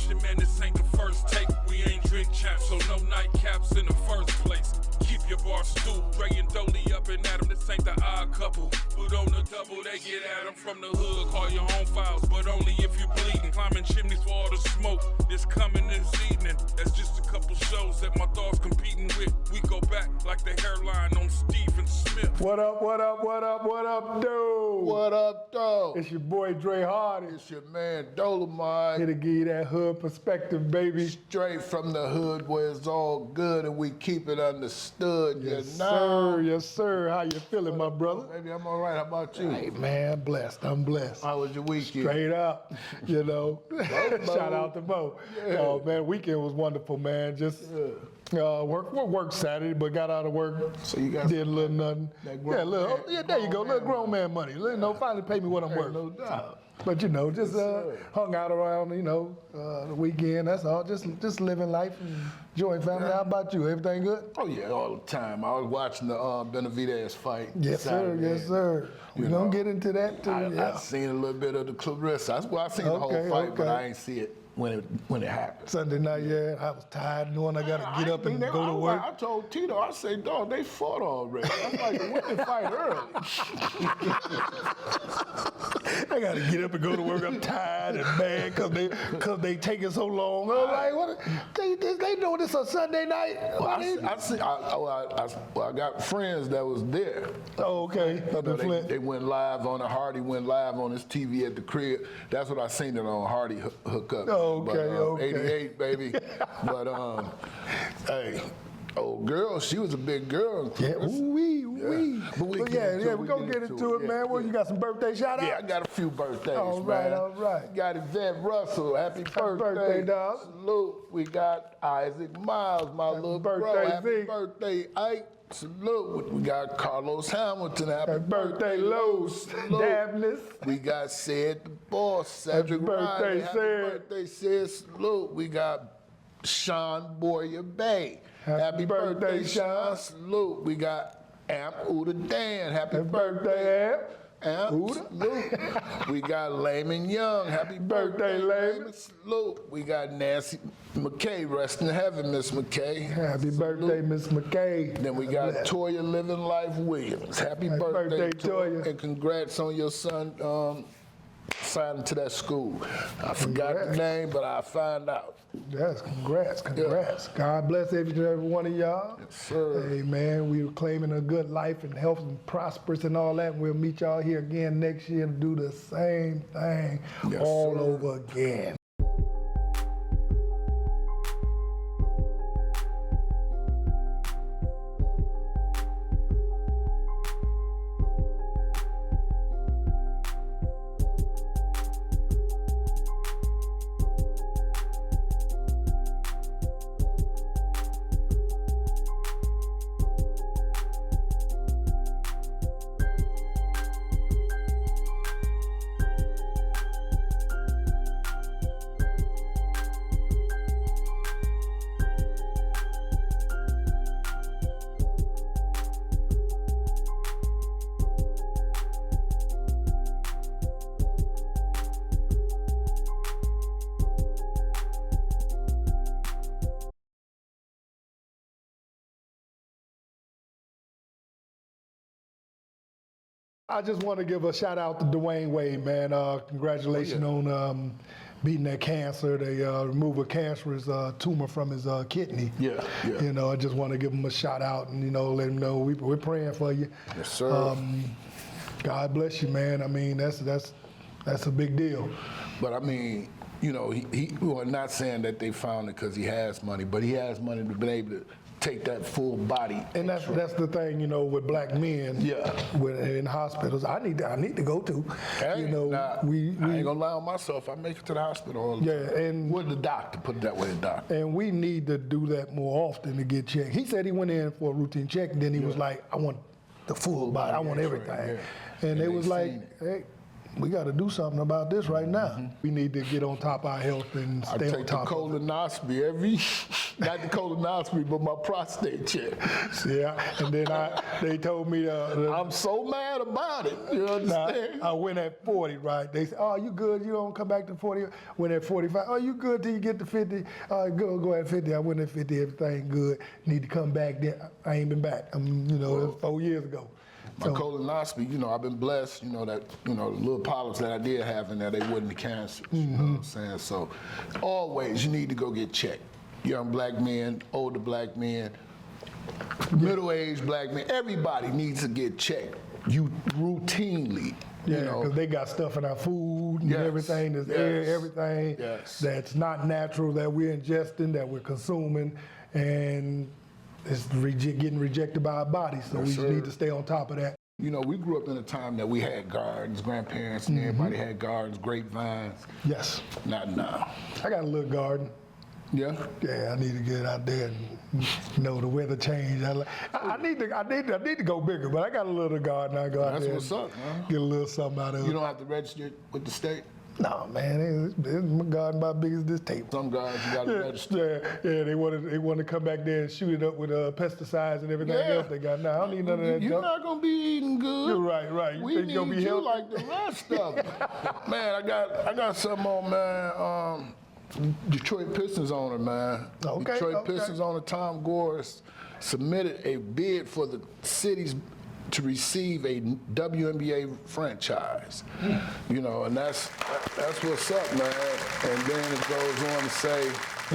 Attention, man, this ain't the first take. We ain't drink champs, so no nightcaps in the first place. Keep your bar stool, Dre and Dolly up and at 'em. This ain't the odd couple. But on the double, they get at 'em from the hood. Call your own files, but only if you bleeding. Climbing chimneys for all the smoke. This coming this evening. That's just a couple shows that my thoughts competing with. We go back like the hairline on Stephen Smith. What up, what up, what up, what up, dude? What up, though? It's your boy Dre Hardy. It's your man Dolomite. Here to give you that hood perspective, baby. Straight from the hood where it's all good and we keep it understood. Yes, you know? sir. Yes, sir. How you feeling, my brother? Baby, I'm all right. How about you? Hey, man, I'm blessed. I'm blessed. How was your weekend? Straight up, you know. Shout out to Mo. Yeah. Oh, man, weekend was wonderful, man. Just work Saturday, but got out of work. So you got did a little nothing. grown man- Yeah, there you go. Little grown man money. Finally pay me what I'm worth. No doubt. But you know, just hung out around, the weekend. That's all. Just living life and enjoying family. How about you? Everything good? Oh, yeah, all the time. I was watching the Benavidez fight. Yes, Saturday. sir. Yes, sir. We're going to get into that, too. I seen a little bit of the Clarissa. I seen the whole fight, but I ain't see it when it happened. Sunday night, yeah. I was tired knowing I got to get up and go to work. I told Tito, I said, dog, they fought already. I'm like, when they fight early? I got to get up and go to work. I'm tired and mad because they taking so long. I'm like, what? They doing this on Sunday night? I got friends that was there. Oh, okay. Up in Flint. They went live on it. Hardy went live on his TV at the crib. That's what I seen it on Hardy hook up. Okay, but, okay. 88, baby. But, hey, old girl, she was a big girl. Yeah, ooh-wee. But we're going to get into it, man. Well, you got some birthday shout-outs? Yeah, I got a few birthdays, all right. Got Yvette Russell. Happy birthday, dog. Salute. We got Isaac Miles, my little bro. Happy birthday, Ike. Salute. We got Carlos Hamilton. Happy birthday, Los. Dabness. We got Sid the Boss. Cedric Riley. Happy birthday, Sid. Salute. We got Sean Boyer Bay. Happy birthday, Sean. Salute. We got Amp Uda Dan. Happy birthday, Amp. Salute. We got Layman Young. Happy birthday, Layman. Salute. We got Nancy McKay. Rest in heaven, Miss McKay. Happy birthday, Miss McKay. Then we got Toya Living Life Williams. Happy birthday, Toya. And congrats on your son signing to that school. I forgot the name, but I'll find out. Yes, congrats. Yeah. God bless every one of y'all. Yes, sir. Hey, man, we were claiming a good life and health and prosperous and all that. And we'll meet y'all here again next year to do the same thing all over again. I just want to give a shout out to Dwayne Wade, man. Congratulations on beating that cancer. They removed a cancerous tumor from his kidney. Yeah. I just want to give him a shout out and, let him know we're praying for you. Yes, sir. God bless you, man. I mean, that's a big deal. But I mean, we're not saying that they found it because he has money, but he has money to be able to take that full body. And that's the thing, with black men. Yeah. In hospitals, I need to go to. Hey, I ain't gonna lie on myself. I make it to the hospital. And with the doctor, put it that way, the doctor. And we need to do that more often to get checked. He said he went in for a routine check, and then he was like, I want the full body. I want everything. Yeah. And it was like, hey, we got to do something about this right now. We need to get on top of our health and stay on top. I take the colonoscopy Not the colonoscopy, but my prostate check. Yeah, and then they told me I'm so mad about it. You understand? I went at 40, right? They said, "Oh, you good? You don't come back to 40." Went at 45. "Oh, you good till you get to 50?" Go at 50. I went at 50. Everything good. Need to come back. Then I ain't been back. It was 4 years ago. My colonoscopy, I've been blessed, that, the little polyps that I did have in there, they wasn't the cancer. You know what I'm saying? So always you need to go get checked. Young black men, older black men, middle-aged black men, everybody needs to get checked. You routinely. Yeah, because they got stuff in our food and everything, everything that's not natural that we're ingesting, that we're consuming, and it's getting rejected by our body. So we need to stay on top of that. We grew up in a time that we had gardens, grandparents, and everybody had gardens, grapevines. Yes. Not now. I got a little garden. Yeah? Yeah, I need to get out there and, the weather change. I need to go bigger, but I got a little garden. I go out there. That's what's up, man. Get a little something out of it. You don't have to register with the state? No, man, my garden about big as this table. Some gardens you got to register. Yeah, they want to come back there and shoot it up with pesticides and everything else they got. No, I don't need none of that You're junk. not going to be eating good. You're right. You We think need you'll be you healthy? like the rest of them. Man, I got something on, man. Detroit Pistons owner, man. Okay, Detroit Pistons owner Tom Gores submitted a bid for the city's to receive a WNBA franchise. And that's what's up, man. And then it goes on to say,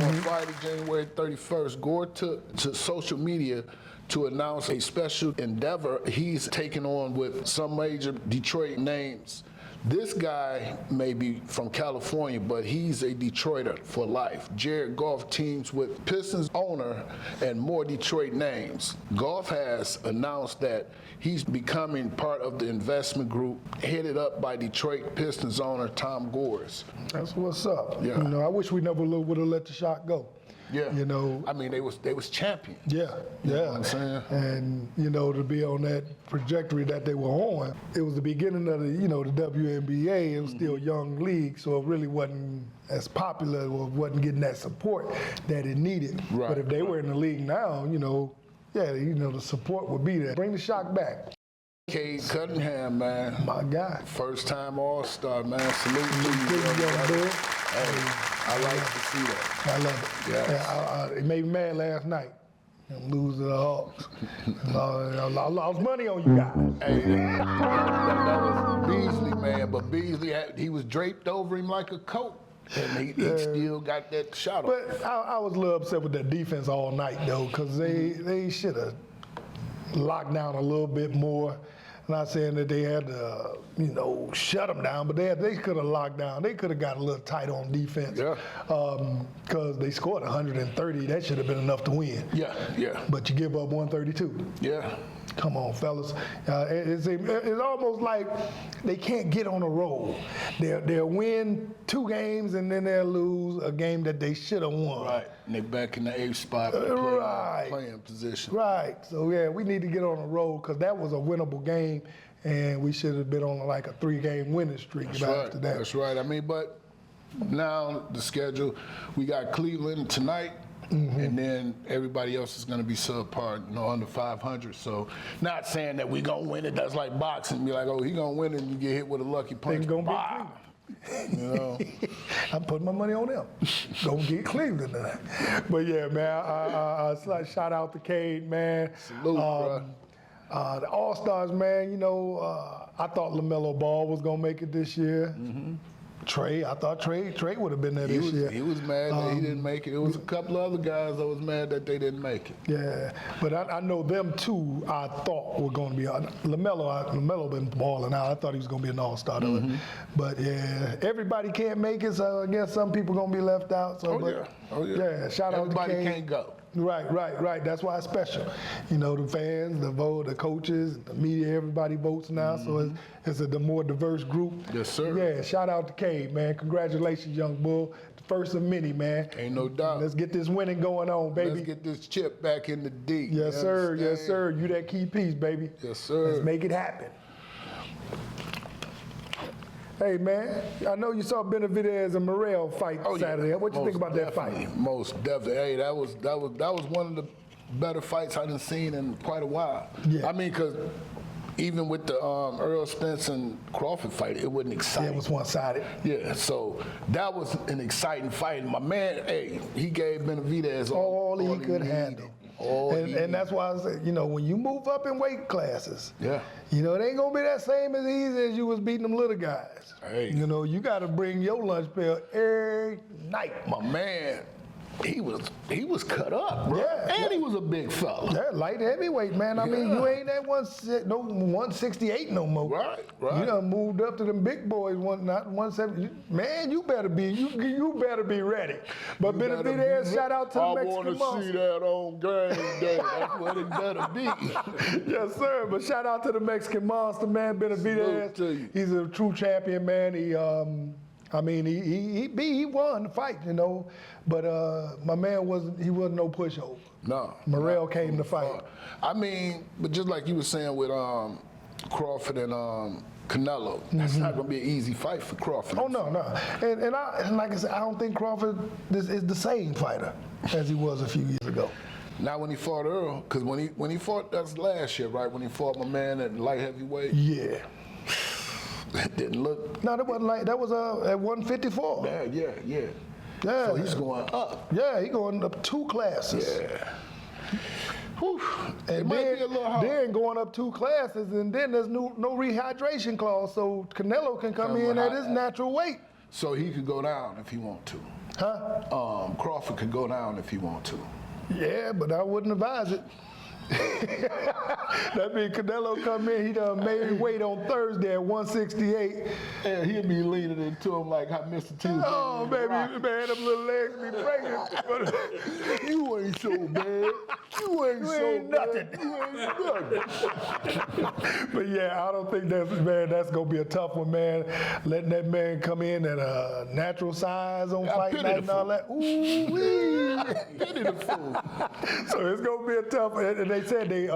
on Friday, January 31st, Gore took to social media to announce a special endeavor he's taking on with some major Detroit names. This guy may be from California, but he's a Detroiter for life. Jared Goff teams with Pistons owner and more Detroit names. Goff has announced that he's becoming part of the investment group headed up by Detroit Pistons owner Tom Gores. That's what's up. Yeah. I wish we never would have let the shot go. Yeah. I mean, they was champions. Yeah. You know what I'm saying? And, to be on that trajectory that they were on, it was the beginning of the WNBA. It was still a young league, so it really wasn't as popular or wasn't getting that support that it needed. Right. But if they were in the league now, the support would be there. Bring the shock back. Cade Cunningham, man. My guy. First time All-Star, man. Salute to you, brother. Hey, I like to see that. I love it. Yes. It made me mad last night. I'm losing the Hawks. I lost money on you guys. Hey, that was Beasley, man. But Beasley, he was draped over him like a coat. And he still got that shot on. But I was a little upset with that defense all night, though, because they should have locked down a little bit more. Not saying that they had to, shut them down, but they could have locked down. They could have got a little tight on defense. Yeah. Because they scored 130. That should have been enough to win. Yeah. But you give up 132. Yeah. Come on, fellas. It's almost like they can't get on a roll. They'll win 2 games and then they'll lose a game that they should have won. Right. And they back in the 8th spot, playing position. Right. So, we need to get on a roll because that was a winnable game, and we should have been on like a 3-game winning streak after that. That's right. But now the schedule, we got Cleveland tonight. And then everybody else is going to be subpar, under 500. So, not saying that we're going to win it. That's like boxing. Be like, oh, he's going to win it, and you get hit with a lucky punch. They're going to beat Cleveland. I'm putting my money on them. Go get Cleveland tonight. But yeah, man, I shout out to Cade, man. Salute, bro. The All-Stars, man, I thought LaMelo Ball was going to make it this year. I thought Trey would have been there this year. He was mad that he didn't make it. It was a couple other guys that was mad that they didn't make it. Yeah, but I know them two. I thought were going to be LaMelo been balling out. I thought he was going to be an All-Star. But yeah, everybody can't make it, so I guess some people going to be left out. So, yeah, shout out to Cade. Everybody can't go. Right. That's why it's special. The fans, the vote, the coaches, the media, everybody votes now. So it's a more diverse group. Yes, sir. Yeah, shout out to Cade, man. Congratulations, young bull. The first of many, man. Ain't no doubt. Let's get this winning going on, baby. Let's get this chip back in the D. Yes, sir. Yes, sir. You that key piece, baby. Yes, sir. Let's make it happen. Hey man, I know you saw Benavidez and Morrell fight Saturday. Yeah. What you think about that fight? Most definitely. Hey, that was one of the better fights I've seen in quite a while. Yeah. I mean, because even with the Earl Spence and Crawford fight, it wasn't exciting. Yeah, it was one-sided. Yeah, so that was an exciting fight. My man, hey, he gave Benavidez all he could handle. And that's why I said, when you move up in weight classes, yeah, it ain't gonna be that same as easy as you was beating them little guys. Hey. You got to bring your lunch pail every night. My man, he was cut up, bro. Yeah, and he was a big fella. Yeah, light heavyweight, man. I mean, you ain't that 168 no more. Right. You done moved up to them big boys, not 170. Man, you better be ready. But Benavidez, shout out to the Mexican monster. I want to see that on game day. That's what it better be. Yes, sir. But shout out to the Mexican monster, man. Benavidez. He's a true champion, man. He won the fight, but my man wasn't no pushover. No. Morrell came to fight. I mean, but just like you were saying with Crawford and Canelo, that's not gonna be an easy fight for Crawford. Oh no. And like I said, I don't think Crawford is the same fighter as he was a few years ago. Not when he fought Earl, because when he fought, that's last year, right? When he fought my man at light heavyweight. Yeah. It didn't look. No, that wasn't that was at 154. Yeah. Yeah. So he's going up. Yeah, he's going up 2 classes. Yeah. Whew. And it might be a little hard. then going up 2 classes, and then there's no rehydration clause, so Canelo can come in at his natural weight. So he could go down if he want to. Huh? Crawford could go down if he want to. Yeah, but I wouldn't advise it. That means Canelo come in, he done made weight on Thursday at 168. And he'll be leaning into him like how Mr. Tuesday. Oh, baby, man, them little legs be breaking. You ain't so bad. You ain't nothing. You ain't nothing. But yeah, I don't think that's gonna be a tough one, man. Letting that man come in at a natural size on fight night and all that. Ooh-wee. Pity the fool. So it's gonna be a tough. And they said they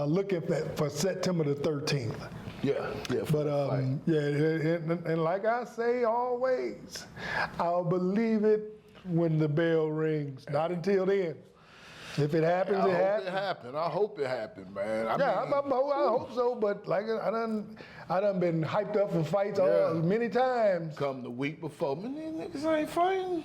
looking for September the 13th. Yeah. But and like I say always, I'll believe it when the bell rings. Not until then. If it happens, it happens. I hope it happened, man. I hope so. But like I done been hyped up for fights many times. Come the week before, man, these niggas ain't fighting.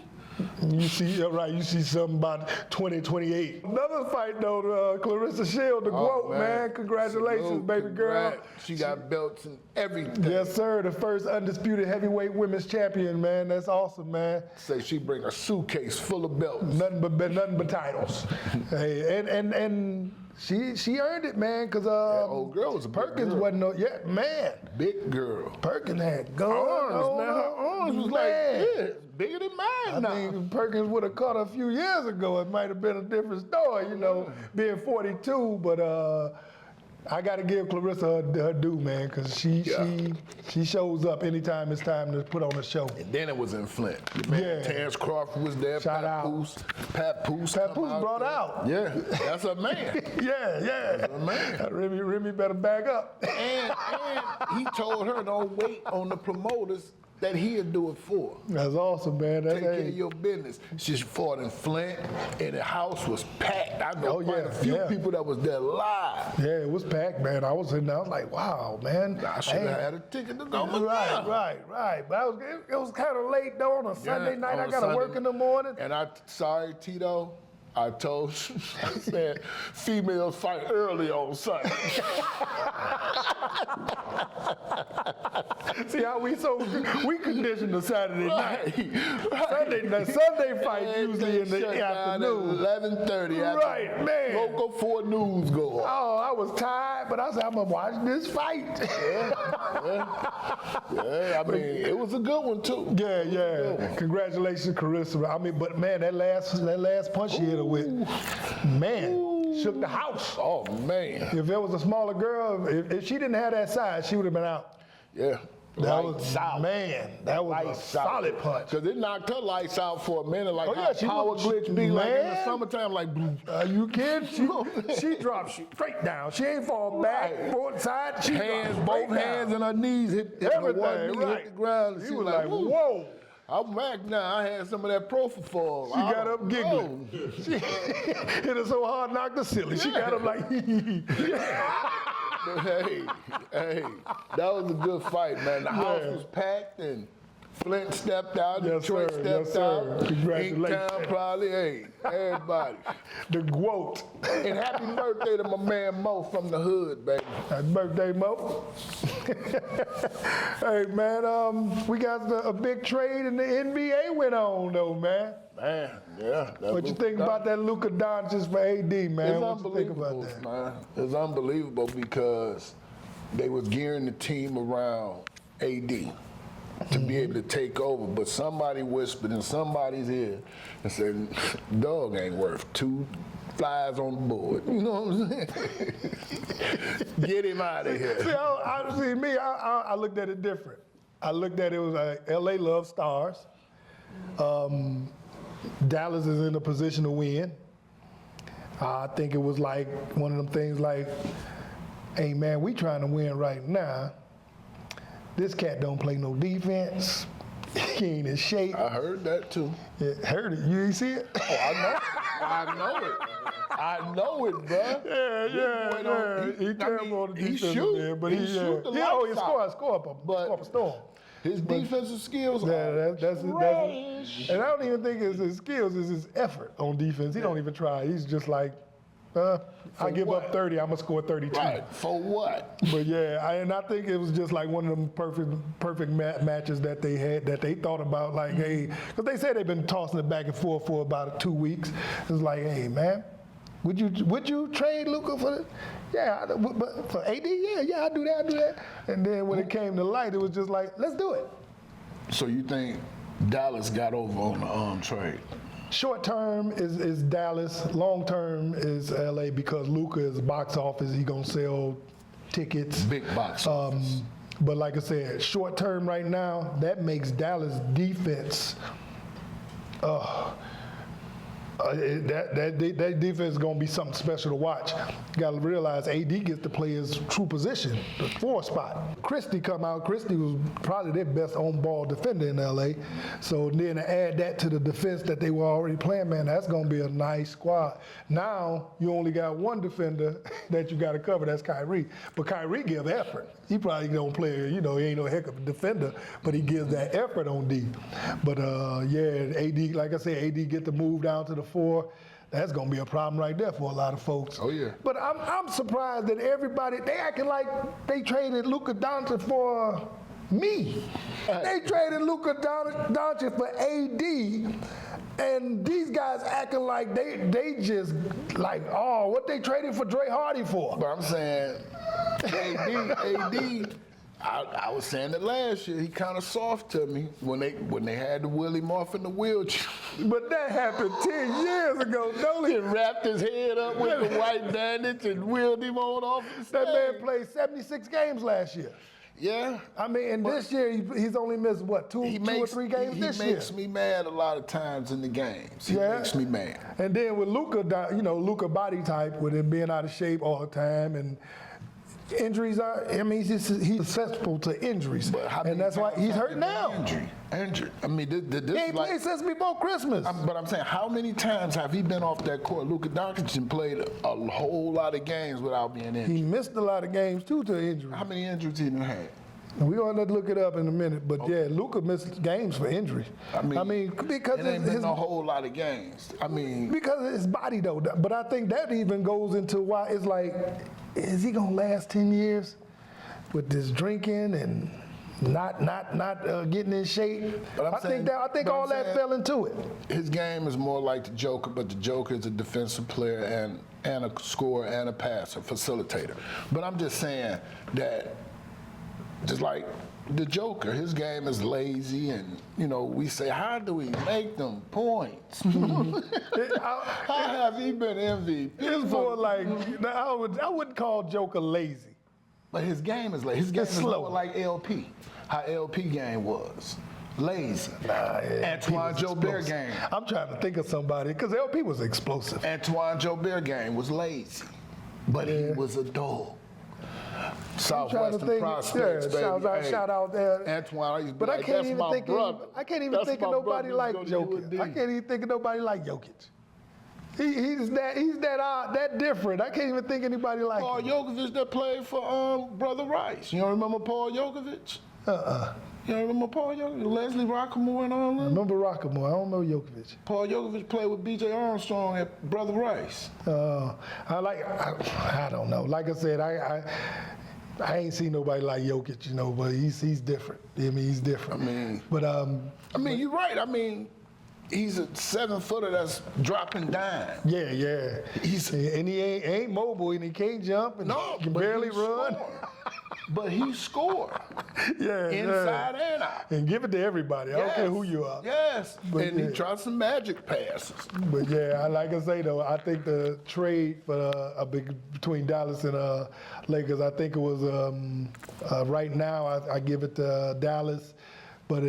You see something about 2028. Another fight though, Clarissa Shield, the GOAT, man. Congratulations, baby girl. She got belts and everything. Yes, sir. The first undisputed heavyweight women's champion, man. That's awesome, man. Say she bring a suitcase full of belts. Nothing but titles. Hey, and she earned it, man, because old girl was a Perkins big girl. wasn't man. Big girl. Perkins had guns. Her arms was like this, bigger than mine now. I mean, if Perkins would have caught her a few years ago, it might have been a different story, being 42. But I got to give Clarissa her due, man, because she shows up anytime it's time to put on a show. And then it was in Flint. Terrence Crawford was there. Shout out. Pat Poose brought out. Yeah, that's a man. Yeah. That's a man. Remy better back up. And he told her don't wait on the promoters that he'll do it for. That's awesome, man. Take care of your business. She fought in Flint, and the house was packed. I know quite a few people that was there live. Yeah, it was packed, man. I was sitting there, I was like, wow, man. I should have had a ticket to go. Right. But it was kind of late, though, on a Sunday night. I got to work in the morning. And sorry, Tito. I told you, I said, females fight early on Sunday. See how we conditioned to Saturday night. Sunday fight usually in the afternoon. 11:30. Right, man. Local 4 news go on. Oh, I was tired, but I said, I'm going to watch this fight. Yeah, I mean, it was a good one, too. Yeah. Congratulations, Clarissa. I mean, but man, that last punch she hit her with, man, shook the house. Oh, man. If there was a smaller girl, if she didn't have that size, she would have been out. Yeah. That was a solid punch. Because it knocked her lights out for a minute, like she power was, glitch be like in the man. summertime, like. Are you kidding? She dropped straight down. She ain't fall back, forward side. She both hands and her knees hit everything. One knee hit the ground. And He she was like, whoa. I'm back now. I had some of that propofol. She got up giggling. She hit her so hard, knocked her silly. She got up like, hey, that was a good fight, man. The house was packed and Flint stepped out, Detroit stepped out. Congratulations. Inktown probably, hey, everybody. The GWOAT. And happy birthday to my man Mo from the hood, baby. Happy birthday, Mo. Hey, man, we got a big trade in the NBA went on, though, man. Man, yeah. What you think about that Luka Doncic for AD, man? It's what you think unbelievable, about that? man. It's unbelievable because they was gearing the team around AD to be able to take over, but somebody whispered in somebody's ear and said, dog ain't worth 2 flies on the board. You know what I'm saying? Get him out of here. See, I looked at it different. I looked at it was like LA loves stars. Dallas is in a position to win. I think it was like one of them things like, hey man, we trying to win right now. This cat don't play no defense. He ain't in shape. I heard that too. Yeah, heard it. You ain't see it? Oh, I know it, bro. Yeah. He terrible on the defense there, but he shoot the lights out. Score up a storm. His defensive skills are that's and I don't even think it's his skills, it's his effort on defense. He don't even try. He's just like, I give up 30, I'm gonna score 32. Right, for what? But yeah, I think it was just like one of them perfect matches that they had, that they thought about, like, hey, because they said they've been tossing it back and forth for about 2 weeks. It's like, hey man, would you trade Luka for it? Yeah, but for AD, yeah, I do that. And then when it came to light, it was just like, let's do it. So you think Dallas got over on the trade? Short term is Dallas. Long term is LA because Luka is box office. He gonna sell tickets. Big box office. But like I said, short term right now, that makes Dallas defense. That defense is going to be something special to watch. You got to realize AD gets to play his true position, the 4 spot. Christie come out. Christie was probably their best on-ball defender in LA. So then to add that to the defense that they were already playing, man, that's going to be a nice squad. Now you only got one defender that you got to cover. That's Kyrie. But Kyrie gives effort. He probably don't play. He ain't no heck of a defender, but he gives that effort on D. But AD, like I said, AD get to move down to the 4. That's gonna be a problem right there for a lot of folks. Oh yeah. But I'm surprised that everybody, they acting like they traded Luka Doncic for me. They traded Luka Doncic for AD, and these guys acting like they just like, oh, what they traded for Dre Hardy for? But I'm saying, AD. I was saying that last year. He kind of soft to me when they had to wheel him off in the wheelchair. But that happened 10 years ago. He wrapped his head up with the white bandage and wheeled him on off the stage. That man played 76 games last year. Yeah. I mean, and this year he's only missed what, two or three games this year. He makes me mad a lot of times in the games. He makes me mad. And then with Luka, Luka body type, with him being out of shape all the time and injuries he's susceptible to injuries, and that's why he's hurt now. Injured. I mean, this he ain't played since before Christmas. But I'm saying, how many times have he been off that court? Luka Doncic played a whole lot of games without being injured. He missed a lot of games too to injury. How many injuries he had? We're gonna look it up in a minute, but yeah, Luka missed games for injury. I mean because it ain't been a whole lot of games. Because of his body though. But I think that even goes into why it's like, is he gonna last 10 years with this drinking and not getting in shape? I think all that fell into it. His game is more like the Joker, but the Joker is a defensive player and a scorer and a passer, facilitator. But I'm just saying that, just like the Joker, his game is lazy, and we say, how do we make them points? How have he been MVP? It's more like, I wouldn't call Joker lazy. But his game is lazy. His game is slow. more like LP. How LP game was. Lazy. Antoine was Jobert explosive. game. I'm trying to think of somebody, because LP was explosive. Antoine Jobert game was lazy. But he was a dog. Southwestern prospects, baby. Shout out there. Antoine, I used to be But like, I can't that's even my think brother. I can't even That's think of my nobody brother like who's gonna Jokic. do a I D. can't even think of nobody like Jokic. He's that different. I can't even think anybody like Paul him. Jokovic that played for Brother Rice. You don't remember Paul Jokovic? You don't remember Paul Jokovic? Leslie Rockmore and all I them? remember Rockmore. I don't know Jokovic. Paul Jokovic played with B.J. Armstrong at Brother Rice. I don't know. Like I said, I ain't seen nobody like Jokic, but he's different. I mean, he's different. You're right. I mean, he's a 7-footer that's dropping dimes. Yeah. And he ain't mobile, and he can't jump, and he can barely run. But he scored. Inside and out. And give it to everybody. I don't care who you are. Yes. But he tried some magic passes. But like I say though, I think the trade for between Dallas and Lakers, I think it was right now I give it to Dallas, but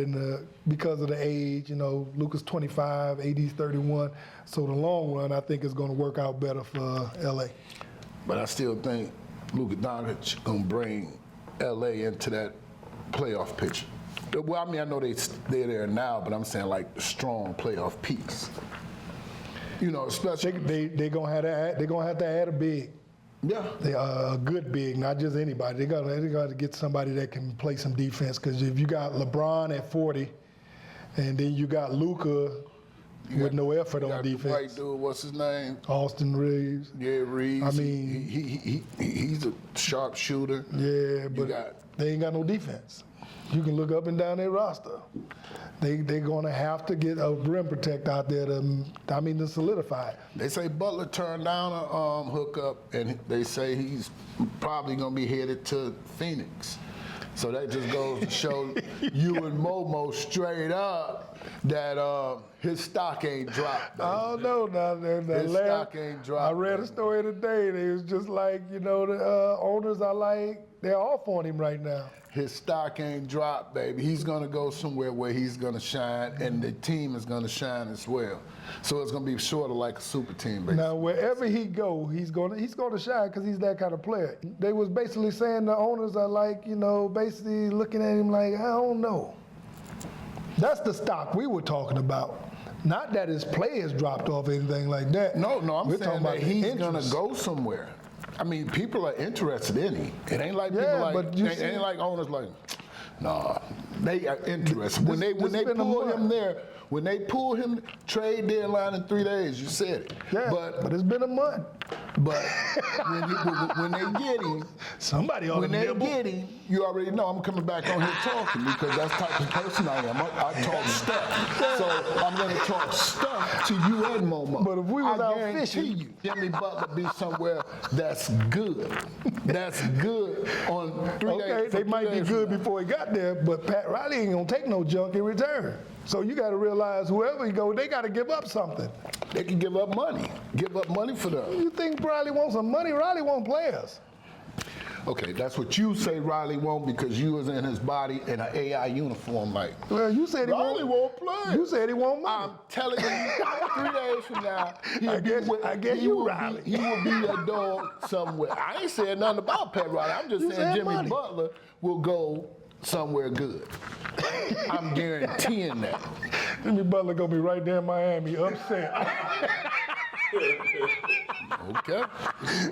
because of the age, Luka's 25, AD's 31, so the long run I think is going to work out better for LA. But I still think Luka Doncic gonna bring LA into that playoff picture. Well, I know they're there now, but I'm saying like the strong playoff piece. Especially They're gonna have to add a big. Yeah. A good big, not just anybody. They got to get somebody that can play some defense. Because if you got LeBron at 40, and then you got Luka with no effort on defense. The white dude, what's his name? Austin Reeves. Yeah, Reeves. I mean, he's a sharp shooter. Yeah, but they ain't got no defense. You can look up and down their roster. They're going to have to get a rim protector out there to solidify it. They say Butler turned down a hookup, and they say he's probably going to be headed to Phoenix. So that just goes to show you and Momo straight up that his stock ain't dropped. Baby. I don't know now. His stock ain't dropped. I read a story today. They was just like, the owners are like, they're off on him right now. His stock ain't dropped, baby. He's gonna go somewhere where he's gonna shine, and the team is gonna shine as well. So it's gonna be sort of like a super team, basically. Now, wherever he go, he's gonna shine because he's that kind of player. They was basically saying the owners are like, basically looking at him like, I don't know. That's the stock we were talking about. Not that his play has dropped off or anything like that. No, I'm We're saying talking that about he's gonna go somewhere. I mean, people are interested in him. It ain't like people like, it ain't like owners like, nah, they are interested. When they pull him there, when they pull him trade deadline in 3 days, you said it. Yeah, but it's been a month. But when they get him, somebody ought to nibble. Get him, you already know I'm coming back on here talking because that's the type of person I am. I talk stuff. So I'm going to talk stuff to you and Momo. But if we was out fishing, you, Jimmy Butler be somewhere that's good. That's good on 3 days. Okay, they might be good before he got there, but Pat Riley ain't going to take no junk in return. So you got to realize whoever he go, they got to give up something. They can give up money. Give up money for them. You think Riley wants some money? Riley wants players. Okay, that's what you say Riley won't because you was in his body in an AI uniform like. Well, you said he Riley won't play. You said he won't money. I'm telling you, 3 days from now, I guess you Riley. He will be a dog somewhere. I ain't saying nothing about Pat Riley. I'm just saying Jimmy money. Butler will go somewhere good. I'm guaranteeing that. Jimmy Butler gonna be right there in Miami, upset. Okay.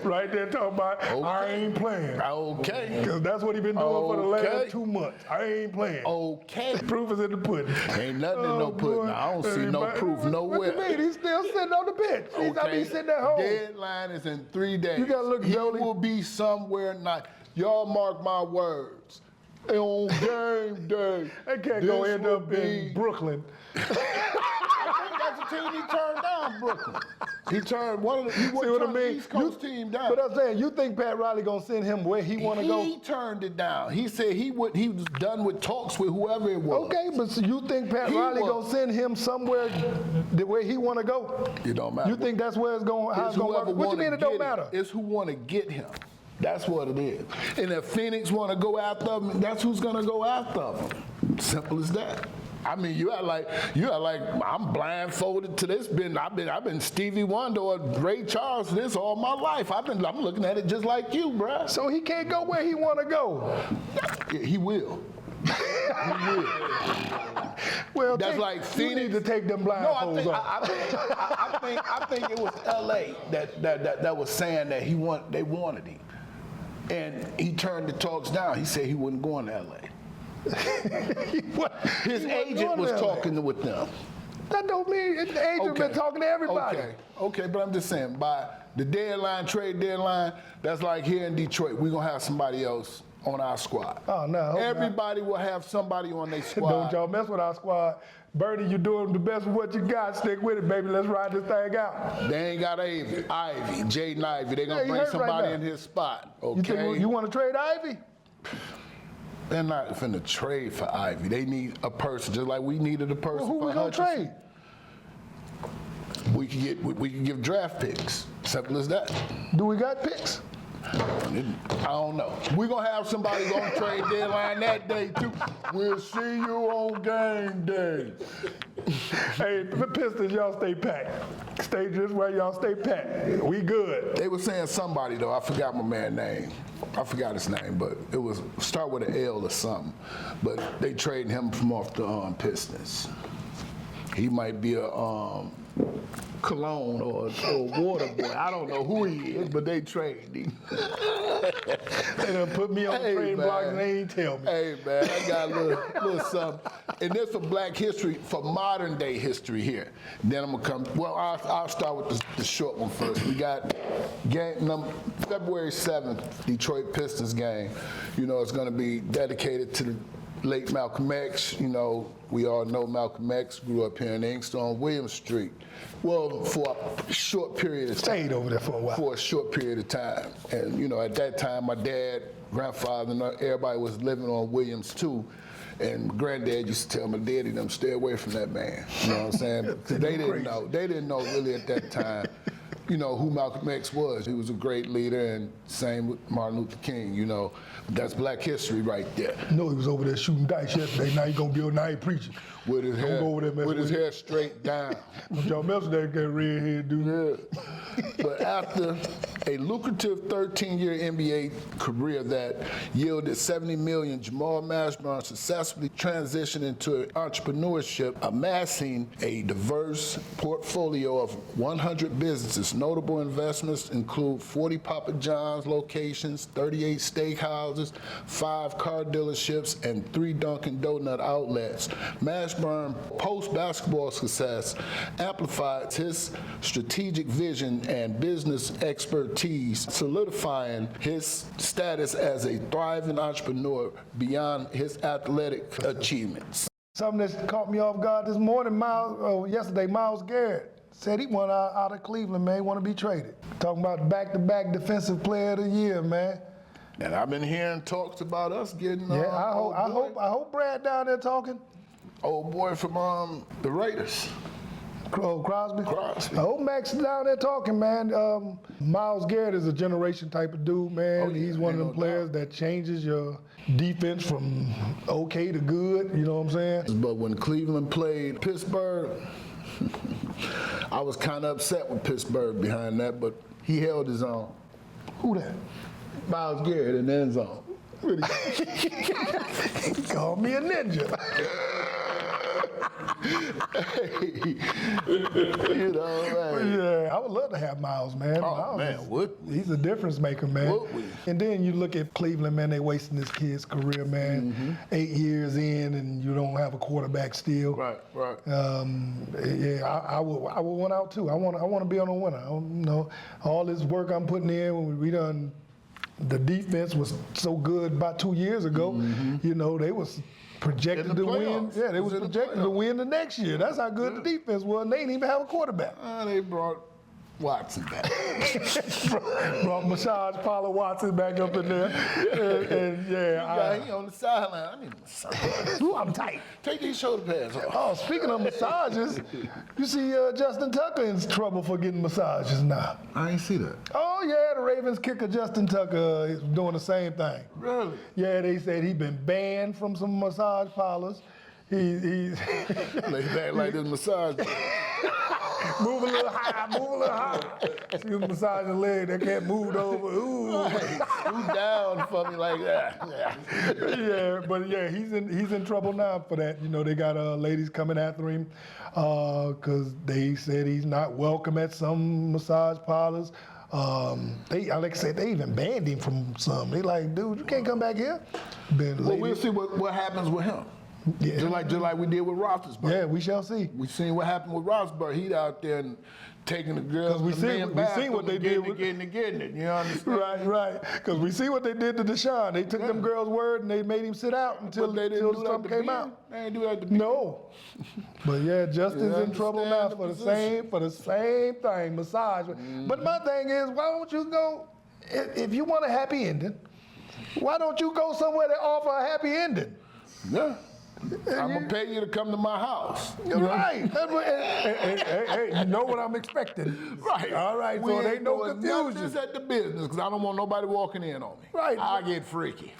Right there talking about, I ain't playing. Okay. Because that's what he been doing for the last 2 months. I ain't playing. Okay. Proof is in the pudding. Ain't nothing in no pudding. I don't see no proof nowhere. What you mean? He's still sitting on the bench. He's not be sitting at home. Deadline is in 3 days. You gotta look, Jolie. He will be somewhere nice. Y'all mark my words. On game day. They can't go end up in Brooklyn. I think that's the team he turned down, Brooklyn. He turned one of the. He See what I mean? East Coast team down. But I'm saying, you think Pat Riley gonna send him where he want to go? He turned it down. He said he was done with talks with whoever it was. Okay, but so you think Pat Riley gonna send him somewhere where he want to go? It don't matter. You think that's where it's going? How it's going to work? What you mean it don't matter? It's who want to get him. That's what it is. And if Phoenix want to go after them, that's who's gonna go after them. Simple as that. I mean, you act like I'm blindfolded to this. I've been Stevie Wonder or Ray Charles this all my life. I'm looking at it just like you, bruh. So he can't go where he want to go. Yeah, he will. He will. Well, That's like you need to take them blindfolds No, off. I think it was L.A. that was saying that they wanted him, and he turned the talks down. He said he wasn't going to L.A. His agent was talking with them. That don't mean the agent been talking to everybody. Okay, but I'm just saying, by the trade deadline, that's like here in Detroit, we're gonna have somebody else on our squad. Oh no! Everybody will have somebody on their squad. Don't y'all mess with our squad. Bernie, you're doing the best with what you got. Stick with it, baby. Let's ride this thing out. They ain't got Ivy, Jaden Ivey. They're gonna bring somebody in his spot. Okay. You want to trade Ivy? They're not finna trade for Ivy. They need a person, just like we needed a person. Well, who we gonna trade? We can give draft picks. Simple as that. Do we got picks? I don't know. We're gonna have somebody on trade deadline that day too. We'll see you on game day. Hey, the Pistons, y'all stay packed. Stay just where y'all stay packed. We good. They were saying somebody though. I forgot my man's name. I forgot his name, but it was start with an L or something. But they traded him from off the Pistons. He might be a Cologne or a water boy. I don't know who he is, but they traded him. They done put me on the trading block and they ain't tell me. Hey man, I got a little something. And this for Black history, for modern day history here. Then I'm gonna come. Well, I'll start with the short one first. We got game number February 7th, Detroit Pistons game. You know, it's gonna be dedicated to the late Malcolm X. You know, we all know Malcolm X grew up here in Inkster on Williams Street. Well, for a short period of time. Stayed over there for a while. For a short period of time. And, you know, at that time, my dad, grandfather, and everybody was living on Williams too. And granddad used to tell my daddy them, stay away from that man. You know what I'm saying? Because they didn't know really at that time, you know, who Malcolm X was. He was a great leader, and same with Martin Luther King, you know. That's Black history right there. No, he was over there shooting dice yesterday. Now he gonna be now he preaching. With his hair, go over there with his hair straight down. Don't y'all mess with that red head dude. Yeah. But after a lucrative 13-year NBA career that yielded $70 million, Jamal Mashburn successfully transitioned into entrepreneurship, amassing a diverse portfolio of 100 businesses. Notable investments include 40 Papa John's locations, 38 steakhouses, 5 car dealerships, and 3 Dunkin' Donut outlets. Mashburn post-basketball success amplified his strategic vision and business expertise, solidifying his status as a thriving entrepreneur beyond his athletic achievements. Something that caught me off guard this morning, yesterday, Myles Garrett said he went out of Cleveland, man. He want to be traded. Talking about back-to-back defensive player of the year, man. And I've been hearing talks about us getting. Yeah, I hope Brad down there talking. Old boy from the Raiders. Crosby? Crosby. I hope Max is down there talking, man. Myles Garrett is a generation type of dude, man. Oh, yeah, he's one of them players that changes your defense from okay to good, you know what I'm saying? But when Cleveland played Pittsburgh, I was kind of upset with Pittsburgh behind that, but he held his own. Who that? Myles Garrett in the end zone. Really? He called me a ninja. You know, man. Yeah, I would love to have Myles, man. Oh, Myles man, would we? He's a difference maker, man. Would we? And then you look at Cleveland, man, they wasting this kid's career, man. Mm-hmm. 8 years in and you don't have a quarterback still. Right. Yeah, I would want out too. I want to be on a winner. You know, all this work I'm putting in, we done. The defense was so good about 2 years ago. Mm-hmm. You know, they was projected to win. Yeah, they was projected to win the next year. That's how good the defense was. And they didn't even have a quarterback. They brought Watson back. Brought Massage Paula Watson back up in there. And yeah, sideline. He on the sideline. I need a massage. Ooh, I'm tight. Take these shoulder pads off. Oh, speaking of massages, you see Justin Tucker in trouble for getting massages now. I ain't see that. Oh, yeah, the Ravens kicker Justin Tucker is doing the same thing. Really? Yeah, they said he's been banned from some massage parlors. He's Lay back like this massage. move a little higher. She was massaging a leg that can't move over. Ooh. Scoot down for me like that. Yeah, but yeah, he's in trouble now for that. You know, they got ladies coming after him because they said he's not welcome at some massage parlors. Like I said, they even banned him from some. They like, dude, you can't come back here. Well, we'll see what happens with him. Yeah. Just like we did with Roethlisberger. Yeah, we shall see. We seen what happened with Roethlisberger. He out there and taking the girls. We seen what they did with getting it. You understand? Right. Because we see what they did to Deshaun. They took them girls' word and they made him sit out until something came out. They ain't do that to No. But yeah, Justin's in trouble now for the same thing, massage. But my thing is, why don't you go, if you want a happy ending, why don't you go somewhere that offer a happy ending? Yeah. I'm going to pay you to come to my house. Right. Hey, you know what I'm expecting. Right. All right, so there ain't no confusion. Just at the business, because I don't want nobody walking in on me. Right. I get freaky.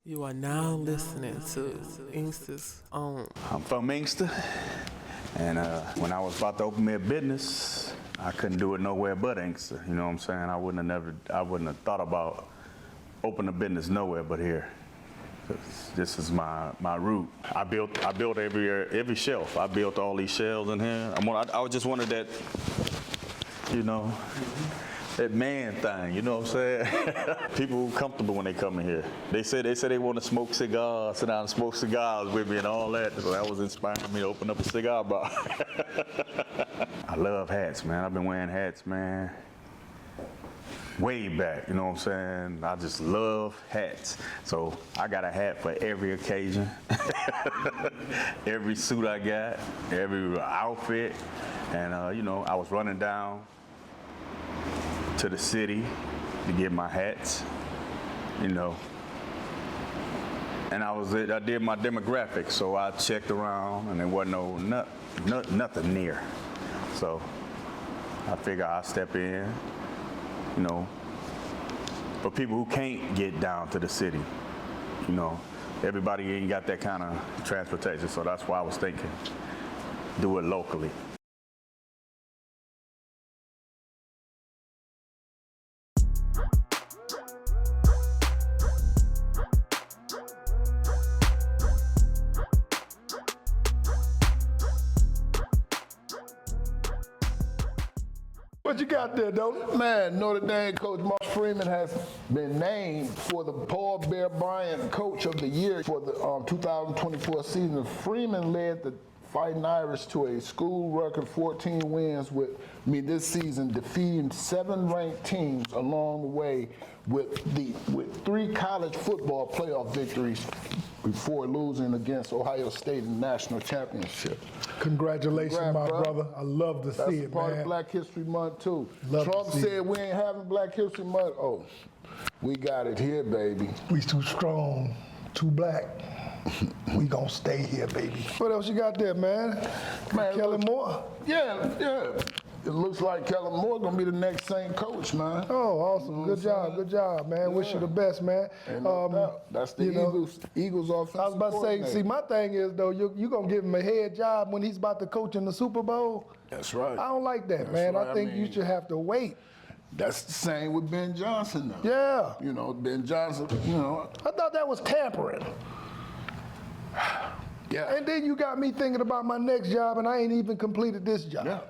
You are now listening to Inkster's Own. I'm from Inkster, and when I was about to open me a business, I couldn't do it nowhere but Inkster. You know what I'm saying? I wouldn't have thought about opening a business nowhere but here. This is my route. I built every shelf. I built all these shelves in here. I just wanted that, you know, that man thing, you know what I'm saying? People comfortable when they come in here. They say they want to smoke cigars, sit down and smoke cigars with me and all that. So that was inspiring me to open up a cigar bar. I love hats, man. I've been wearing hats, man, way back, you know what I'm saying? I just love hats. So I got a hat for every occasion. Every suit I got, every outfit. And, you know, I was running down to the city to get my hats, you know. And I did my demographics, so I checked around and there wasn't nothing near. So I figure I'll step in, you know, for people who can't get down to the city, you know. Everybody ain't got that kind of transportation, so that's why I was thinking, do it locally. What you got there, Dolly? Man, Notre Dame coach Mark Freeman has been named for the Paul Bear Bryant Coach of the Year for the 2024 season. Freeman led the Fighting Irish to a school record 14 wins this season, defeating 7 ranked teams along the way with 3 college football playoff victories before losing against Ohio State in the national championship. Congratulations, my brother. I love to see it, That's part man. of Black History Month, too. Love to Trump see said it. we ain't having Black History Month. Oh, we got it here, baby. We too strong, too black. We gonna stay here, baby. What else you got there, man? Kellen Moore. Yeah. It looks like Kellen Moore gonna be the next Saint coach, man. Oh, awesome. Good job, man. Yeah. Wish you the best, man. Ain't no doubt. That's the Eagles offensive I was about to say, coordinator. see, my thing is, though, you going to give him a head job when he's about to coach in the Super Bowl? That's right. I don't like that, man. right. I think you should have to wait. That's the same with Ben Johnson, though. Yeah. You know, Ben Johnson, you know. I thought that was tampering. Yeah. And then you got me thinking about my next job, and I ain't even completed this job. Yeah.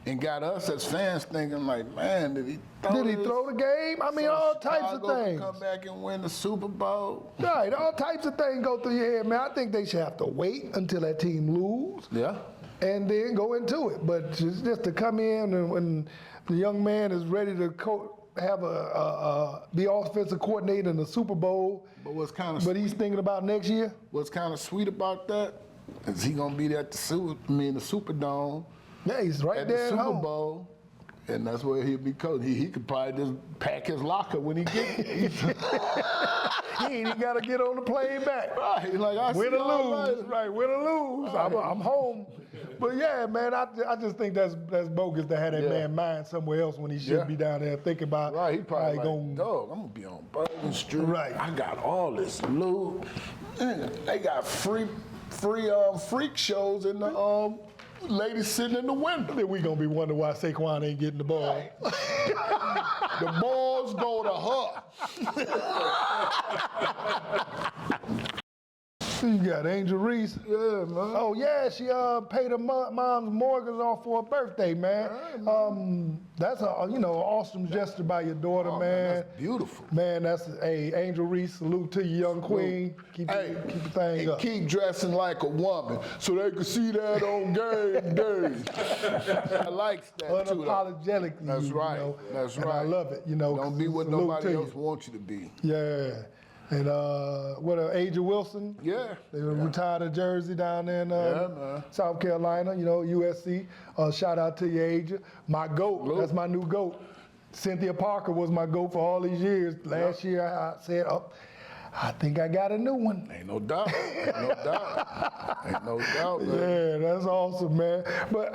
And got us as fans thinking like, man, did he throw the game? I mean, all types of things. Come back and win the Super Bowl. Right, all types of things go through your head, man. I think they should have to wait until that team lose. Yeah. And then go into it. But just to come in and when the young man is ready to have be offensive coordinator in the Super Bowl. But what's kind of But he's thinking about next year. what's kind of sweet about that is he gonna be there at the Superdome Yeah, he's right at there the at Super home. Bowl, and that's where he'll be coaching. He could probably just pack his locker when he get there. He ain't even got to get on the plane back. Right, like I Win see or y'all lose, later. right? Win or lose, I'm home. But yeah, man, I just think that's bogus to have that Yeah. man mind somewhere else when he should Yeah. be down there thinking about. Right, he probably like, going. dog, I'm gonna be on Bourbon Street. Right. I got all this loot. Man, they got free freak shows in the ladies sitting in the window. Then we gonna be wondering why Saquon ain't getting the ball. The balls go to her. You got Angel Reese. Yeah, man. Oh yeah, she paid her mom's mortgage off for her birthday, man. That's a awesome gesture by your daughter, Oh, man. that's beautiful. Man, that's Angel Reese. Salute to you, young queen. Keep the thing and up. keep dressing like a woman so they can see that on game day. I like that too. though. Unapologetically. That's you right. know, That's and right. I love it. Don't be what salute nobody to else you. wants you to be. Yeah. And Aja Wilson? Yeah. They retired a jersey down there in man. South Carolina, USC. Shout out to you, Aja. My GOAT, that's my new GOAT. Cynthia Parker was my GOAT for all these years. Last year I said, I think I got a new one. Ain't no doubt. Ain't no doubt. Ain't no doubt. Man. Yeah, that's awesome, man. But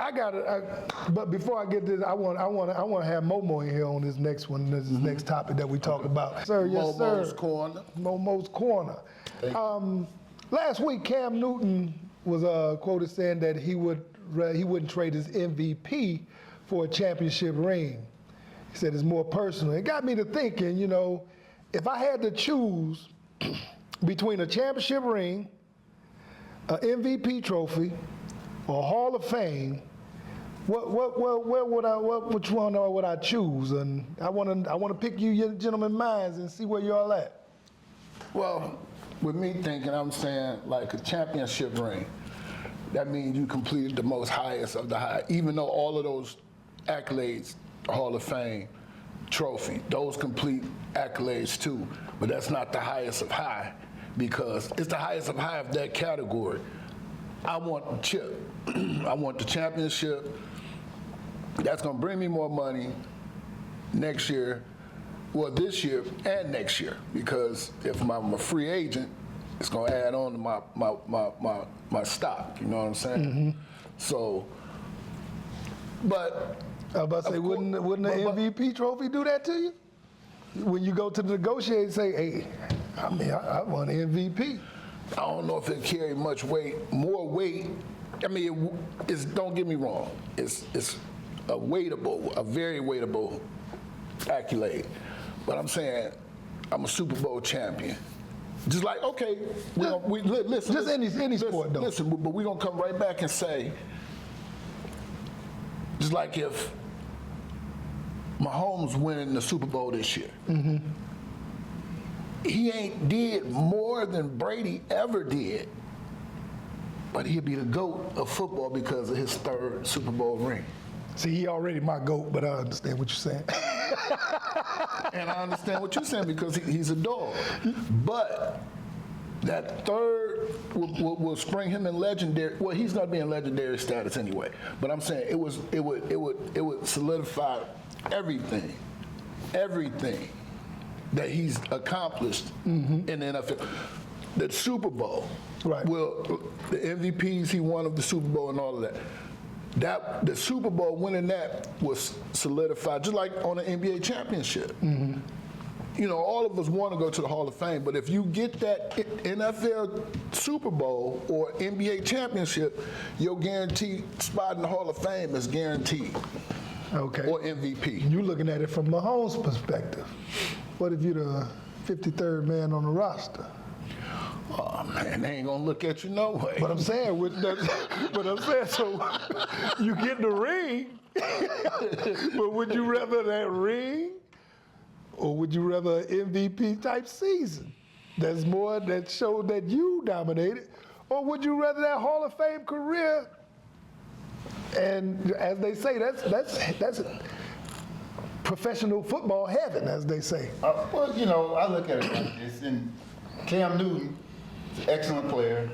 but before I get this, I want to have Momo in here on this next one, this next topic that we talk about. Sir, yes, Momo's sir. Corner. Momo's Corner. Last week, Cam Newton was quoted saying that he wouldn't trade his MVP for a championship ring. He said it's more personal. It got me to thinking, if I had to choose between a championship ring, an MVP trophy, or a Hall of Fame, which one would I choose? And I want to pick you gentlemen minds and see where y'all at. Well, with me thinking, I'm saying like a championship ring. That means you completed the most highest of the high. Even though all of those accolades, Hall of Fame, trophy, those complete accolades too. But that's not the highest of high because it's the highest of high of that category. I want the chip. I want the championship. That's gonna bring me more money next year, well, this year and next year, because if I'm a free agent, it's gonna add on to my stock. You know what I'm saying? So, but I was about to say, wouldn't the MVP trophy do that to you? When you go to the negotiator and say, hey, I want an MVP. I don't know if it carry much weight, more weight. I mean, don't get me wrong. It's a very weightable accolade. But I'm saying I'm a Super Bowl champion. Just like, okay, listen. Just any sport, though. Listen, but we're going to come right back and say, just like if Mahomes winning the Super Bowl this year, he ain't did more than Brady ever did, but he'll be the GOAT of football because of his third Super Bowl ring. See, he already my GOAT, but I understand what you're saying. And I understand what you're saying because he's a dog. But that third will spring him in legendary. Well, he's not being legendary status anyway. But I'm saying it would solidify everything that he's accomplished in the NFL. The Super Bowl, Right. Well, the MVPs he won of the Super Bowl and all of that. The Super Bowl winning that was solidified, just like on an NBA championship. All of us want to go to the Hall of Fame, but if you get that NFL Super Bowl or NBA championship, your guaranteed spot in the Hall of Fame is guaranteed. Okay. Or MVP. You looking at it from Mahomes' perspective. What if you're the 53rd man on the roster? Oh man, they ain't gonna look at you no way. But I'm saying, so you get the ring, but would you rather that ring, or would you rather an MVP type season? That showed that you dominated, or would you rather that Hall of Fame career? And as they say, that's professional football heaven, as they say. Well, you know, I look at it like this, and Cam Newton is an excellent player.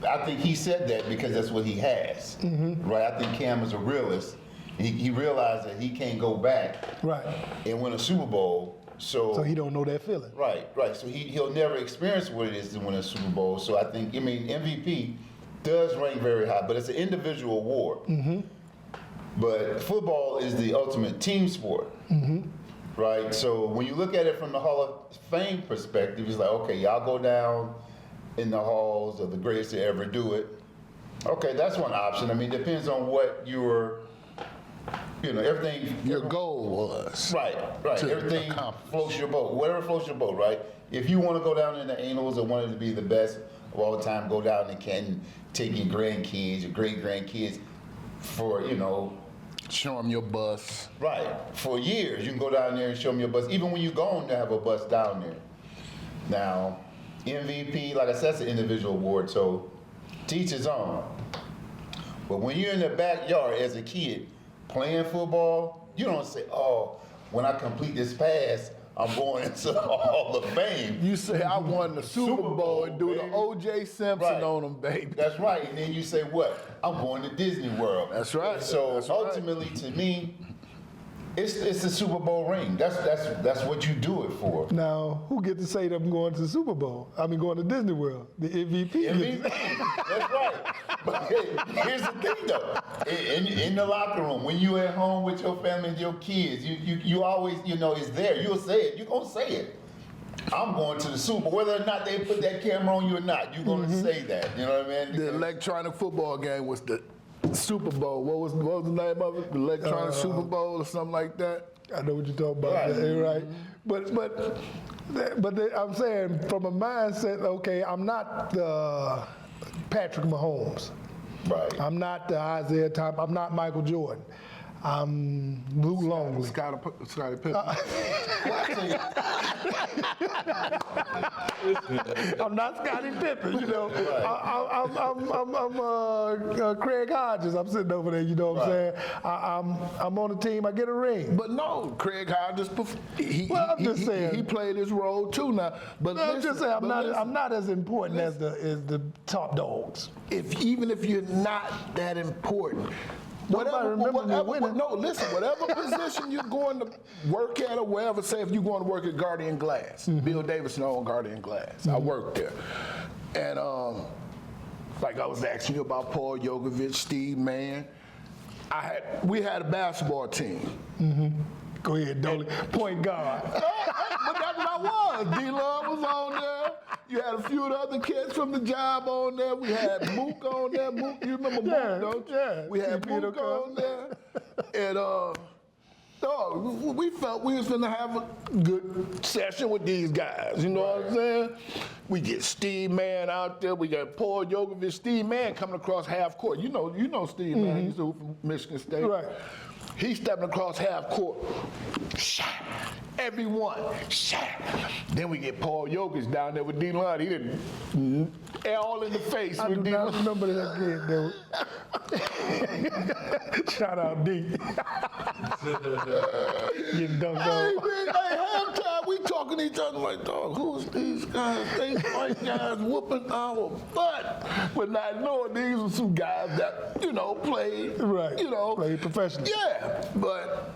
I think he said that because that's what he has, right? I think Cam is a realist. He realized that he can't go back Right. and win a Super Bowl. So he don't know that feeling. Right. So he'll never experience what it is to win a Super Bowl. So I think, MVP does rank very high, but it's an individual award. But football is the ultimate team sport, right? So when you look at it from the Hall of Fame perspective, it's like, okay, y'all go down in the halls of the greatest to ever do it. Okay, that's one option. I mean, it depends on what everything. Your goal was. Right. to Everything accomplish. floats your boat. Whatever floats your boat, right? If you want to go down in the annals and wanted to be the best of all time, go down in Canton, take your grandkids, your great grandkids for, Show them your bus. right, for years. You can go down there and show them your bus. Even when you're gone, to have a bus down there. Now, MVP, like I said, that's an individual award, so teach his own. But when you're in the backyard as a kid playing football, you don't say, oh, when I complete this pass, I'm going into the Hall of Fame. You say, I won the Super Bowl and do the baby. O.J. Simpson Right. on them, baby. That's right. And then you say, what? I'm going to Disney World. That's right. So That's right. ultimately, to me, it's the Super Bowl ring. That's what you do it for. Now, who get to say that I'm going to the Super Bowl? I mean, going to Disney World. The MVP. MVP. That's right. But hey, here's the thing, though. In the locker room, when you at home with your family and your kids, you always, it's there. You'll say it. You're going to say it. I'm going to the Super Bowl. Whether or not they put that camera on you or not, you're going to say that. You know what I mean? The electronic football game was the Super Bowl. What was the name of it? The electronic Super Bowl or something like that? I know what you're talking about, Right. right? But I'm saying from a mindset, okay, I'm not Patrick Mahomes. Right. I'm not the Isaiah Thomas. I'm not Michael Jordan. I'm Luke Longley. Scottie Pippen. I'm not Scottie Pippen, I'm Craig Hodges. I'm sitting over there, you know what I'm saying? I'm on the team. I get a ring. But no, Craig Hodges, I'm just saying. he played his role too now. But No, I'm just saying listen, I'm not as important as the top dogs. even if you're not that important, Nobody remembers me winning. no, listen, whatever position you're going to work at or wherever, say if you're going to work at Guardian Glass, Bill Davidson owned Guardian Glass. I worked there. And like I was asking you about Paul Yogovich, Steve Mann, we had a basketball team. Go ahead, Dolly. Point guard. But that's what I was. D-Love was on there. You had a few of the other kids from the job on there. We had Mook on there. Mook, you remember Yeah, Mook, don't you? yeah. We had TP Mook on there. And we felt we was going to have a good session with these guys. You know what I'm saying? We get Steve Mann out there. We got Paul Yogovich. Steve Mann coming across half court. You know Steve Mann. He's from Michigan State. Right. He's stepping across half court. Shot. Everyone. Shot. Then we get Paul Yogovich down there with D-Lon. He didn't all in the face I with do not D-Lon. remember that kid. Shout out D. Getting dunked Hey, on. man, halftime, we talking to each other like, dog, who's these guys? They white guys whooping our butt. But not knowing these were some guys that, played. Right. Played professionally. Yeah. But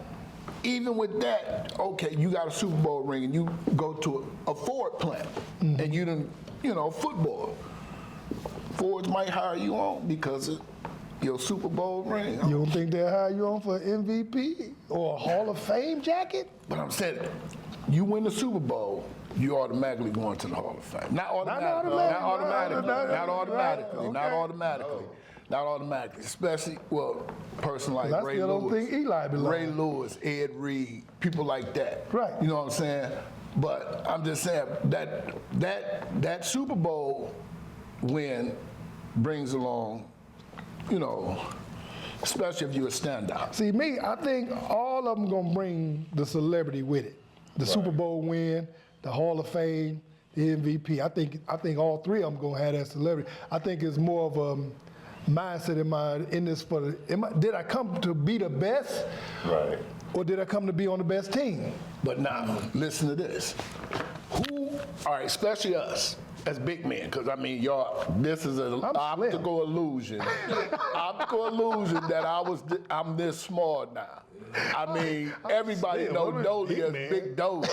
even with that, okay, you got a Super Bowl ring and you go to a Ford plant and you done, football. Fords might hire you on because of your Super Bowl ring. You don't think they'll hire you on for MVP or a Hall of Fame jacket? But I'm saying, you win the Super Bowl, you automatically going to the Hall of Fame. Not automatically. Not automatically. Especially, a person like I Ray still don't Lewis. think Eli belongs. Ray Lewis, Ed Reed, people like that. Right. You know what I'm saying? But I'm just saying that Super Bowl win brings along, especially if you're a standout. See, me, I think all of them gonna bring the celebrity with it. The Super Bowl win, the Hall of Fame, the MVP. I think all three of them gonna have that celebrity. I think it's more of a mindset in this did I come to be the best? Right. or did I come to be on the best team? But now, listen to this. All right, especially us as big men, because I mean, this is an optical illusion. Optical illusion that I'm this small now. I mean, everybody knows Dolly as Big Dolly.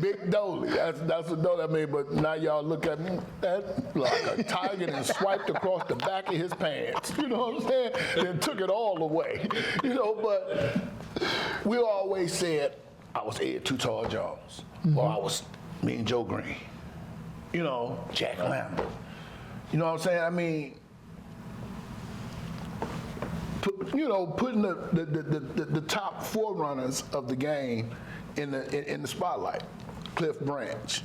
Big Dolly. That's what Dolly I mean, but now y'all look at me, that's like a tiger and swiped across the back of his pants. You know what I'm saying? And took it all away. You know, but we always said, I was Ed Too Tall Jones, or I was me and Joe Green. You know, Jack Lambert. You know what I'm saying? I mean, putting the top forerunners of the game in the spotlight. Cliff Branch,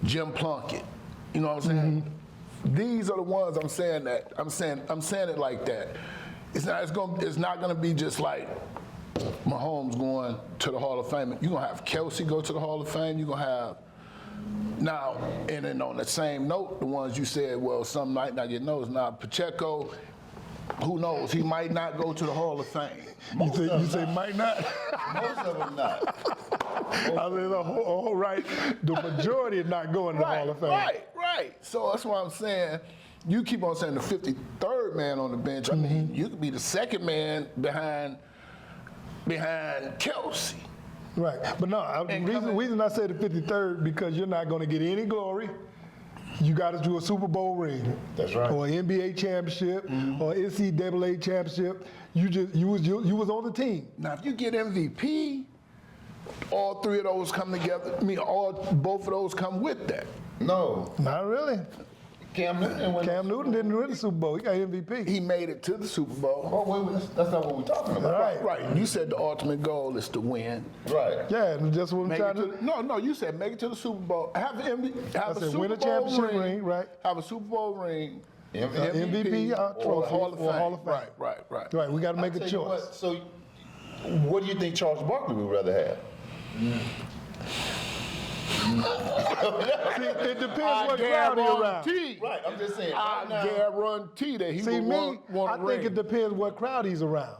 Jim Plunkett. You know what I'm saying? These are the ones I'm saying it like that. It's not gonna be just like Mahomes going to the Hall of Fame. You're gonna have Kelsey go to the Hall of Fame. You're gonna have now, and then on the same note, the ones you said, well, some might not get noticed. Now, Pacheco, who knows? He might not go to the Hall of Fame. You say might not? Most of them not. I mean, the majority is not going to the Hall of Fame. Right. So that's why I'm saying, you keep on saying the 53rd man on the bench. I mean, you could be the second man behind Kelsey. Right, but no, the reason I said the 53rd, because you're not going to get any glory. You got to do a Super Bowl ring. That's right. Or an NBA championship, or NCAA championship. You was on the team. Now, if you get MVP, all three of those come together. I mean, both of those come with that. No. Not really. Cam Newton didn't win the Super Bowl. He got MVP. He made it to the Super Bowl. Oh, wait, that's not what we're talking about. Right. You said the ultimate goal is to win. Right. Yeah, that's what I'm trying to. No. You said make it to the Super Bowl. Have a Super win a Bowl championship ring. Right. Have a Super Bowl ring. MVP trophy, Hall of Fame. Hall of Fame. Right. Right. We got to make a choice. What, so, what do you think Charles Barkley would rather have? It depends what crowd you're around. Right, I'm just saying. I guarantee that he would want I think it depends what crowd he's around.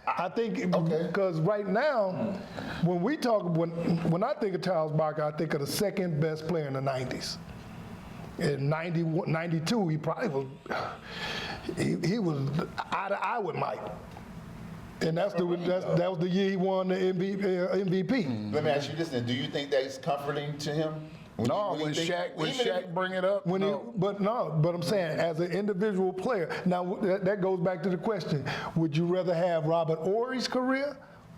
I think because right now, when I think of Charles Barkley, I think of the second best player in the 90s. In 92, he probably was. He was eye to eye with Mike. And that was the year he won the MVP. Let me ask you this then. Do you think that's comforting to him? When Shaq bring it up? But I'm saying as an individual player. Now that goes back to the question: would you rather have Robert Horry's career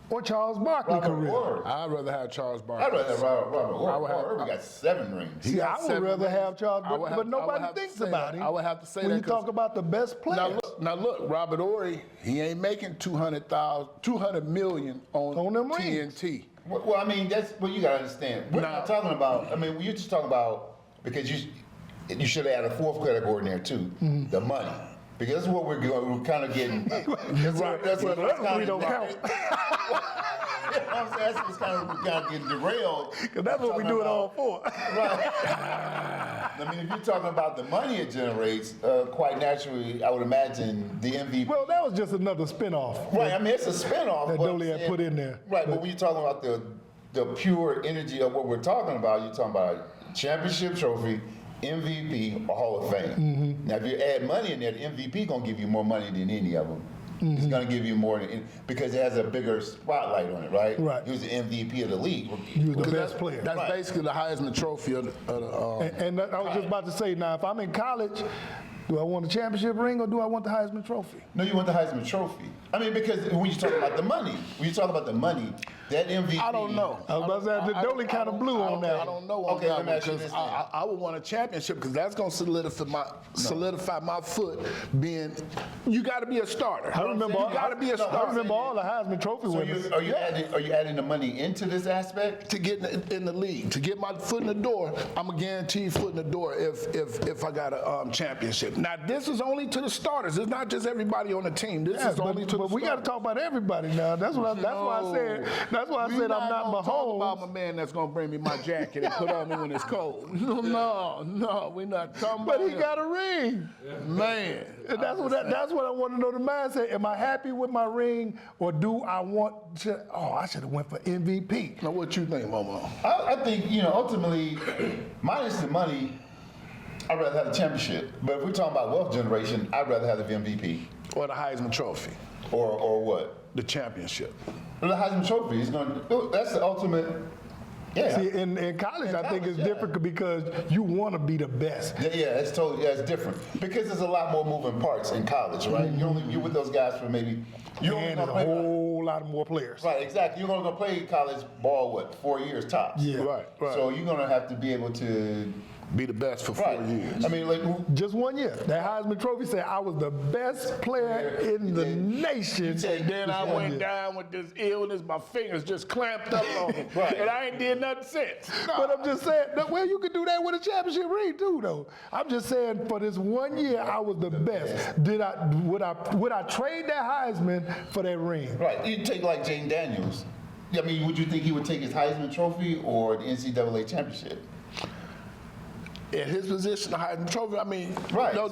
or Charles Barkley's career? I'd rather have Charles Barkley. I'd rather have Robert Horry. We got 7 rings. See, I would rather have Charles Barkley, but nobody thinks about him. I would have to say when that. When you talk about the best players. Now look, Robert Horry, he ain't making $200 million on them TNT. Rings. Well, I mean, that's what you got to understand. We're not talking about, I mean, you're just talking about, because you should have added a fourth category in there too, the money. Because that's what we're kind of getting. That's what we don't count. You know what I'm saying? That's kind of getting derailed. Because that's what we do it all for. Right. I mean, if you're talking about the money it generates, quite naturally, I would imagine the MVP. Well, that was just another spinoff. Right. I mean, it's a spinoff. That Dolly had put in there. Right. But when you're talking about the pure energy of what we're talking about, you're talking about a championship trophy, MVP, or Hall of Fame. Now, if you add money in there, the MVP gonna give you more money than any of them. It's gonna give you more because it has a bigger spotlight on it, right? Right. He was the MVP of the league. He was the best player. That's basically the Heisman Trophy of the. And I was just about to say, now, if I'm in college, do I want the championship ring or do I want the Heisman Trophy? No, you want the Heisman Trophy. I mean, because when you talk about the money, that MVP. I don't know. I was about to say, Dolly kind of blew on that. I don't know on that one because I would want a championship because that's going to solidify my foot being. You got to be a starter. I remember you got to be a starter. I remember all the Heisman Trophy winners. Are you adding the money into this aspect to get in the league, to get my foot in the door? I'm a guaranteed foot in the door if I got a championship. Now this is only to the starters. It's not just everybody on the team. This is only to the starters. But we got to talk about everybody now. That's why I said. Now That's why I said I'm not gonna talk Mahomes. about my man that's gonna bring me my jacket and put on me when it's cold. No, we're not talking But about he him. got a ring. Man. And that's what I want to know the mindset. Am I happy with my ring, or do I want to? Oh, I should have went for MVP. Now, what you think, Momo? I think, ultimately, minus the money, I'd rather have the championship. But if we're talking about wealth generation, I'd rather have the MVP. Or the Heisman Trophy, Or what? the championship. The Heisman Trophy is that's the ultimate. Yeah. See, in college, I think it's different because you want to be the best. It's totally, it's different. Because there's a lot more moving parts in college, right? You're with those guys for maybe, you're only And gonna there's a play. whole lot more players. Right, exactly. You're only gonna play college ball, 4 years tops? Yeah. Right. So you're gonna have to be able to, Be the best for 4 years. I mean, like, Just 1 year. That Heisman Trophy said I was the best player in the nation. And then I Just 1 went year. down with this illness, my fingers just clamped up on it. Right. And I ain't did nothing since. But I'm just saying, well, you could do that with a championship ring too, though. I'm just saying, for this 1 year, I was the best. Would I trade that Heisman for that ring? right, you take like Jane Daniels. I mean, would you think he would take his Heisman Trophy or the NCAA championship? In his position, the Heisman Trophy, I mean, Right. those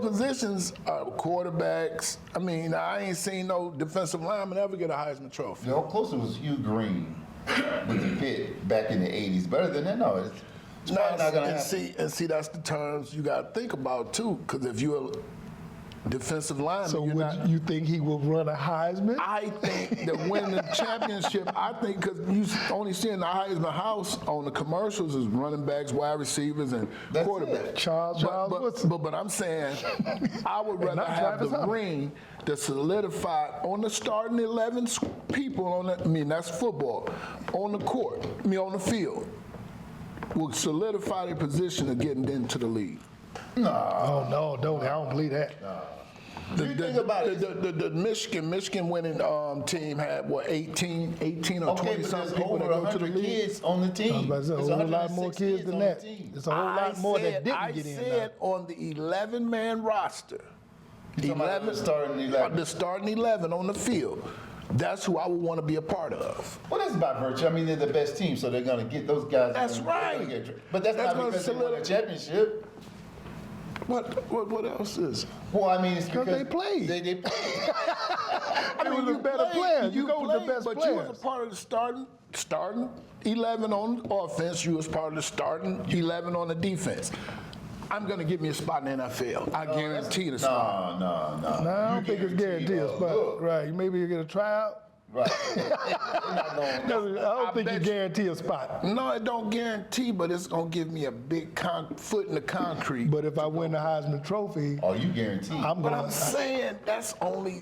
positions are quarterbacks. I mean, I ain't seen no defensive lineman ever get a Heisman Trophy. How close it was Hugh Green with the Pitt back in the 80s. Better than that, no. It's probably not gonna and happen. see, that's the terms you got to think about too. Because if you're a defensive lineman, So you're not. would you think he will run a Heisman? I think that winning the championship, I think because you only seeing the Heisman house on the commercials is running backs, wide receivers, and That's quarterbacks. it. Charles Woodson. But I'm saying I would rather not have Travis the Hunter. ring that solidified on the starting 11 people on that. I mean, that's football on the court. I mean, on the field. Will solidify their position of getting into the league. Oh no, don't. I don't believe that. You think about it. The Michigan winning team had what 18 or Okay, 20 but there's something people over that go to the 100 league. kids on the team. I was about to say, There's a whole lot 106 more kids than on that. the team. There's a whole lot more that didn't get in. I now. said on the 11-man roster, You talking about the starting 11? the starting 11 on the field. That's who I would want to be a part of. Well, that's by virtue. I mean, they're the best team, so they're going to get those guys. That's they're right. gonna but that's That's not gonna because they won a solidify- championship. What else is? Well, I mean, it's 'Cause because they played. They played. I mean, the better players. You go with the played, best but players. you was a part of the starting 11 on offense. You was part of the starting 11 on the defense. I'm going to give me a spot in the NFL. I guarantee the spot. No. No, I don't think it's guaranteed a spot. Look. Right. Maybe you get a tryout. Right. They're not going. I don't think you bet you- guarantee a spot. No, it don't guarantee, but it's going to give me a big foot in the concrete. But if I win the Heisman Trophy, Oh, you guarantee. I'm But going I'm saying that's only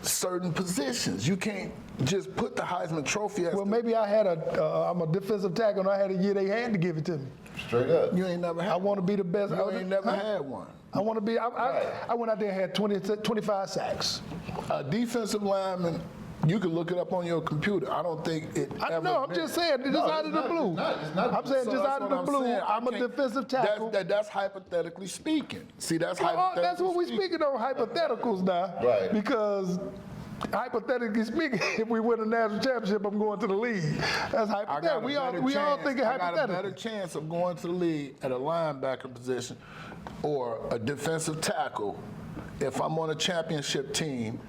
certain positions. You can't just put the Heisman Trophy as Well, maybe I had I'm a defensive tackle, and I had a year they had to give it to me. Straight up. you ain't never had I want to be the best. You ain't never had one. I want to be. Right. I went out there and had 25 sacks. A defensive lineman, you can look it up on your computer. I don't think it ever No, I'm been. just saying, just No, out of the it's blue. not. It's not. I'm saying So just that's out of what the blue, saying. I I'm a can't- defensive tackle. That's hypothetically speaking. See, that's hypothetically That's what we're speaking on, hypotheticals now. Right. Because hypothetically speaking, if we win a national championship, I'm going to the league. That's I got hypothetical. We all thinking I got a better hypothetical. chance of going to the league at a linebacker position or a defensive tackle if I'm on a championship team.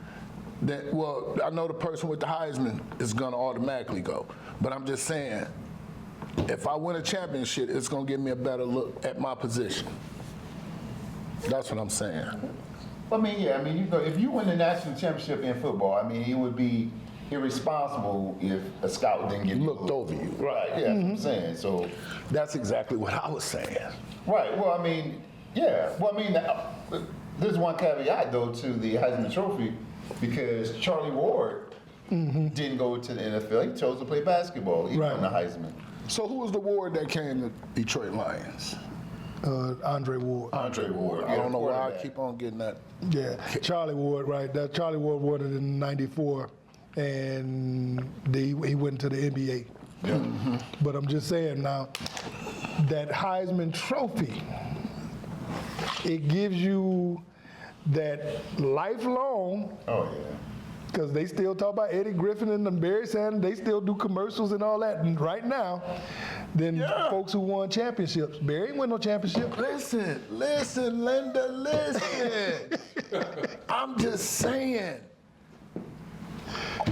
Well, I know the person with the Heisman is going to automatically go, but I'm just saying, if I win a championship, it's going to give me a better look at my position. That's what I'm saying. I mean, yeah. I mean, if you win the national championship in football, I mean, it would be irresponsible if a scout didn't get Looked over you. Right. Yeah. That's what I'm saying. So. That's exactly what I was saying. Right. Well, I mean, yeah. Well, I mean, there's one caveat though to the Heisman Trophy because Charlie Ward didn't go to the NFL. He chose to play basketball. He won the Heisman. So who was the Ward that came to Detroit Lions? Andre Ward. Andre Ward. I don't know why I quarterback. keep on getting that. Yeah, Charlie Ward, right. That Charlie Ward won it in '94, and he went to the NBA. Yeah. But I'm just saying now, that Heisman Trophy, it gives you that lifelong Oh because they still talk about Eddie Griffin and Barry Sanders. They still do commercials and all that right now. Than folks who won championships. Barry ain't win no championship. Listen, Linda, listen. I'm just saying.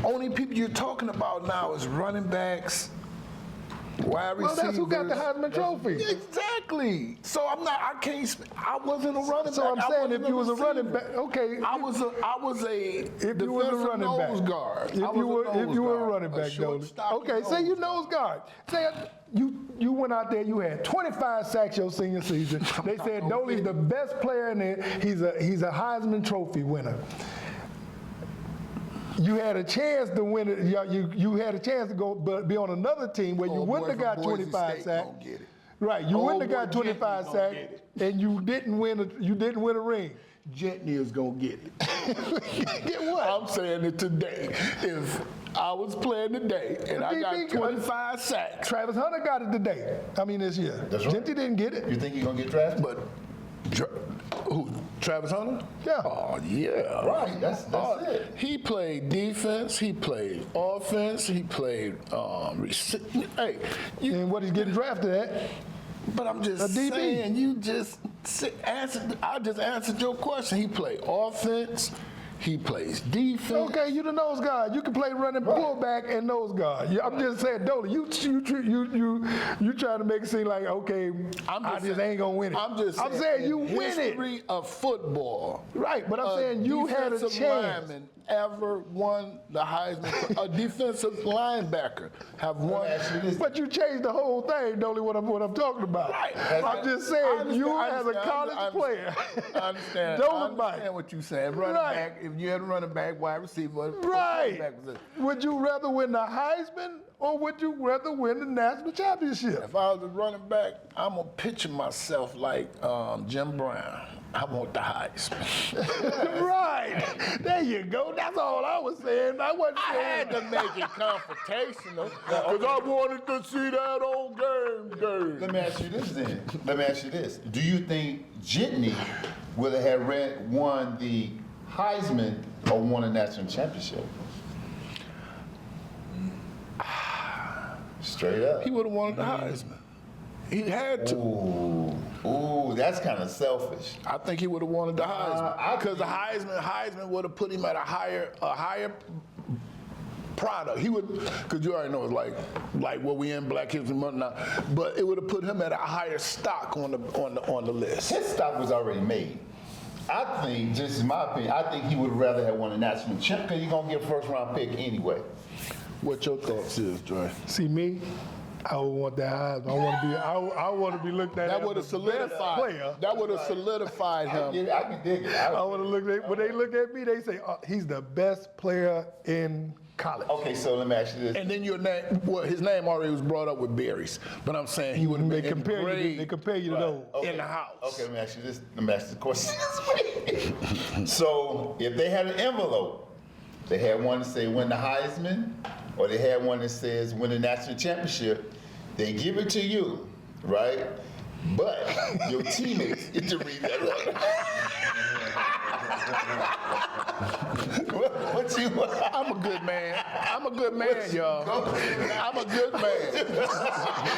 Only people you're talking about now is running backs, wide receivers. Well, that's who got the Heisman Trophy. Exactly. So I wasn't a running back. So I'm saying if you was a running back, okay. I was a if you was a running nose back, guard. if you were a running back, though. Okay, say you nose guard. Say you went out there, you had 25 sacks your senior season. They said Doley's the best player in there. He's a Heisman Trophy winner. You had a chance to win it. You had a chance to go, but be on another team where you wouldn't have got 25 sacks. Right, you wouldn't have got 25 sacks, and you didn't win a ring. Jentney is gonna get it. Get what? I'm saying it today. If I was playing today and I got 25 sacks, Travis Hunter got it today. I mean this year. That's right. Jentney didn't get it. You think he's gonna get drafted? but who? Travis Hunter? Yeah. Oh yeah. Right, that's it. He played defense. He played offense. He played hey, And what he's getting drafted at? but I'm just A DB. saying. You just answered. I just answered your question. He played offense. He plays defense. Okay, you the nose guard. You can play running fullback and nose guard. I'm just saying, Doley, you trying to make it seem like okay, I just ain't gonna win it. I'm saying you in win it. history of football. Right, but I'm saying you had a defensive chance. lineman ever won the Heisman? A defensive linebacker have won. But you changed the whole thing, Doley. What I'm talking about. Right. I'm just saying you as a college player. I understand. Dolomite. I understand what you're saying. Running back. If you had a running back, wide receiver. Right. Back was it. Would you rather win the Heisman or would you rather win the national championship? If I was a running back, I'm gonna picture myself like Jim Brown. I want the Heisman. Right. There you go. That's all I was saying. I wasn't I saying. had to make it confrontational because I wanted to see that old game. Let me ask you this then. Let me ask you this. Do you think Jentney would have won the Heisman or won a national championship? Straight up. He would have won the Heisman. He had to. Ooh, that's kind of selfish. I think he would have wanted the Heisman because the Heisman would have put him at a higher product. He would, because you already know it's like what we in Black History Month now, but it would have put him at a higher stock on the list. His stock was already made. I think, just in my opinion, I think he would rather have won a national champ because he's gonna get a first round pick anyway. What your thoughts is, Dre? See me, I would want that Heisman. I want to be looked at That as would have the best player. solidified. That would have solidified him. I can dig it. I want to look at when they look at me, they say he's the best player in college. Okay, so let me ask you this. And then your name, well, his name already was brought up with Barry's, but I'm saying he would have been They compare you to those. in the house. Okay, let me ask you this. Let me ask the question this way. So, if they had an envelope, they had one that say win the Heisman, or they had one that says win the national championship, they give it to you, right? But your teammates get to read that letter. What you want? I'm a good man. I'm a good man, y'all. I'm a good man.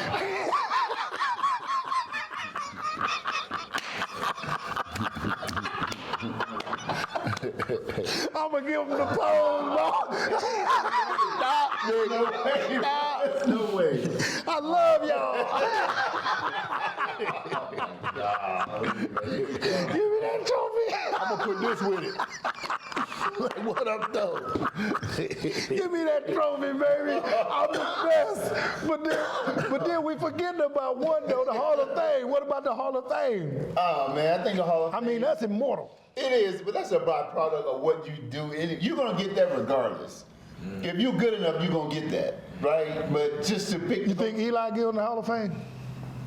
I'm gonna give him the pose, bro. Stop, nigga. Stop. No way. I love y'all. Give me that trophy. I'm gonna put this with it. Like, what up, though? Give me that trophy, baby. I'm the best. But then we forgetting about one though, the Hall of Fame. What about the Hall of Fame? Oh man, I think the Hall of I Fame. mean, that's immortal. It is, but that's a byproduct of what you do. You're gonna get that regardless. If you're good enough, you're gonna get that, right? But just to pick. You think Eli get in the Hall of Fame?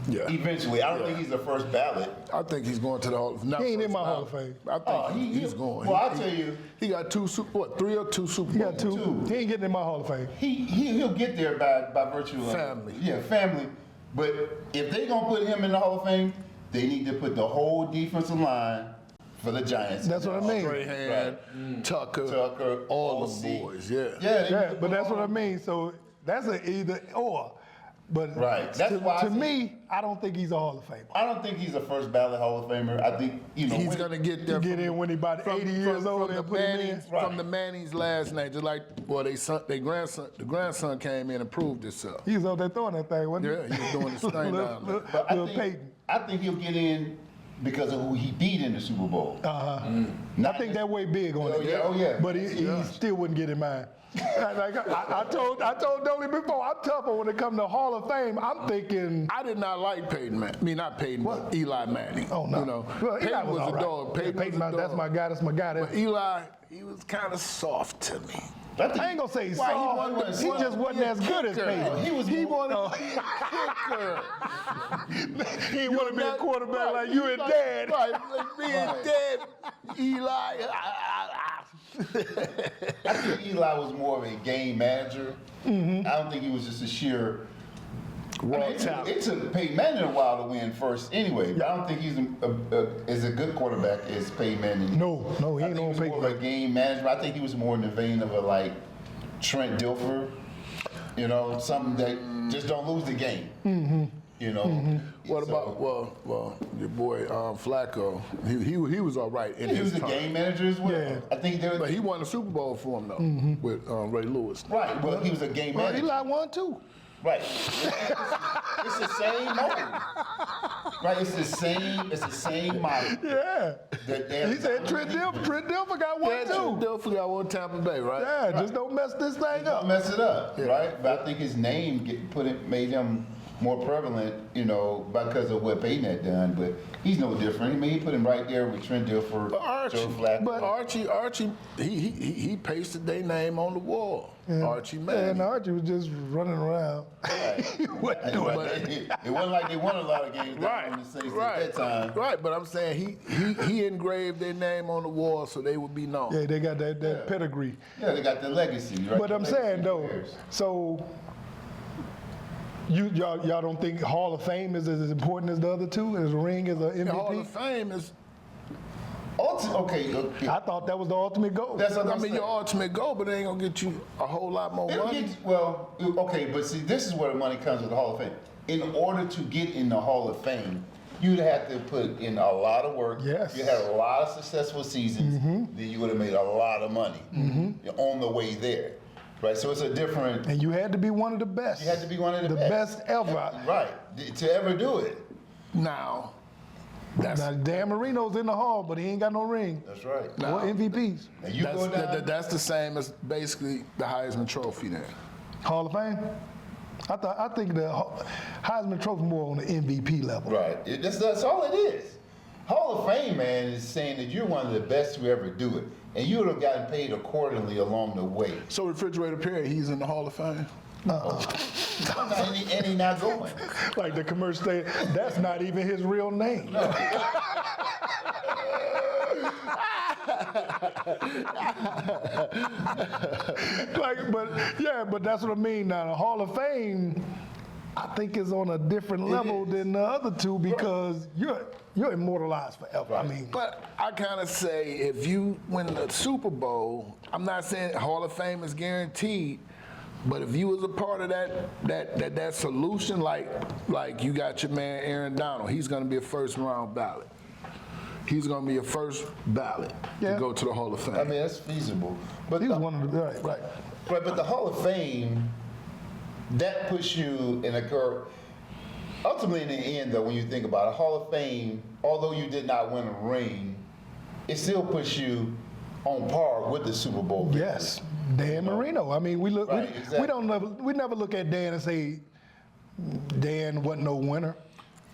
Yeah. Eventually, I don't think he's the first ballot. I think he's going to the Hall of Fame. He ain't in my Hall of Fame. I think he's going. Well, I'll tell you. He got three or two Super Bowls. He got two. He ain't getting in my Hall of Fame. He'll get there by virtue of Family. Yeah, family. But if they gonna put him in the Hall of Fame, they need to put the whole defensive line for the Giants. That's what I mean. Strahan, Tucker, all the OC. boys, yeah. Yeah, but that's what I mean. So that's an either or. But Right. That's why I to think- me, I don't think he's a Hall of Famer. I don't think he's a first ballot Hall of Famer. I think, He's when- gonna get there. Get in when he about 80 years old and put him in. From the Manning's last name, just like the grandson came in and proved himself. He was out there throwing that thing, wasn't Yeah, he was doing his thing down there. But Lil Peyton. I think he'll get in because of who he beat in the Super Bowl. I think that way big on it. Oh, yeah. But he still wouldn't get in mine. I told Dolly before, I'm tougher when it comes to Hall of Fame. I'm thinking, I did not like Peyton Manning. I mean, not Peyton, but Eli Manning. oh no. You know, Well, Eli Peyton was all a right. dog. Yeah, Peyton was a that's dog. my guy. That's my guy. But Eli, he was kind of soft to me. I ain't gonna say he's Why, he soft. wasn't He just wasn't as good as kicker. Peyton. He wanted to be a kicker. He didn't want to be a quarterback like you and Dad. Right, like me and Dad. Eli. I think Eli was more of a game manager. Mm-hmm. I don't think he was just a sheer Raw it talent. took Peyton Manning a while to win first anyway, but I don't think he's as a good quarterback as Peyton Manning. No, he I ain't think he no was more of Peyton. a game manager. I think he was more in the vein of a like Trent Dilfer, something that just don't lose the game. Mm-hmm. What So, about well your boy Flacco? He was all right in he his was a time. game manager as well. Yeah. I think they were, But he won a Super Bowl for him though with Ray Lewis. right. Well, he was a game Well, manager. Eli won too. Right. It's the same model. Right. It's the same model. Yeah. That they have- He said Trent Dilfer got one too. Don't forget one Tampa Bay, right? Yeah, just don't mess this thing Don't up. mess it up, right? But I think his name made him more prevalent, because of what Peyton had done. But he's no different. I mean, he put him right there with Trent Dilfer, Joe Flacco. But Archie, he pasted their name on the wall. Archie Manning. And Archie was just running around. He wasn't doing But- it wasn't like they won a lot of games down in the Saints at that time. Right, but I'm saying he engraved their name on the wall so they would be known. Yeah, they got that pedigree. Yeah, they got the legacy, right? But I'm The saying legacy though, players. so y'all don't think Hall of Fame is as important as the other two, as a ring as an The Hall of MVP? Fame is, Okay. I thought that was the ultimate goal. That's what I I'm mean, saying. your ultimate goal, but it ain't gonna get you a whole lot more It'll money. get- well, okay, but see, this is where the money comes with the Hall of Fame. In order to get in the Hall of Fame, you'd have to put in a lot of work. Yes. You had a lot of successful seasons. Then you would have made a lot of money on the way there, right? So it's a different. And you had to be one of the best. You had to be one of the best ever. right? To ever do it. Now, that's Now Dan Marino's in the Hall, but he ain't got no ring That's right. or MVPs. And you go down. that's the same as basically the Heisman Trophy then. Hall of Fame. I think the Heisman Trophy more on the MVP level. Right. That's all it is. Hall of Fame, man, is saying that you're one of the best to ever do it, and you would have gotten paid accordingly along the way. So Refrigerator Perry, he's in the Hall of Fame. And he not going. Like the commercial said, that's not even his real name. but that's what I mean. Now the Hall of Fame, I think is on a different level than the other two because you're immortalized forever. I mean, But I kind of say if you win the Super Bowl, I'm not saying Hall of Fame is guaranteed, but if you was a part of that solution, like you got your man Aaron Donald, he's going to be a first round ballot. He's going to be a first ballot Yeah. to go to the Hall of Fame. I mean, that's feasible. But he was one of the right. right, but the Hall of Fame, that puts you in a curve. Ultimately, in the end, though, when you think about it, Hall of Fame, although you did not win a ring, it still puts you on par with the Super Bowl. Yes, Dan Marino. I mean, we Right, exactly. we never look at Dan and say Dan wasn't no winner.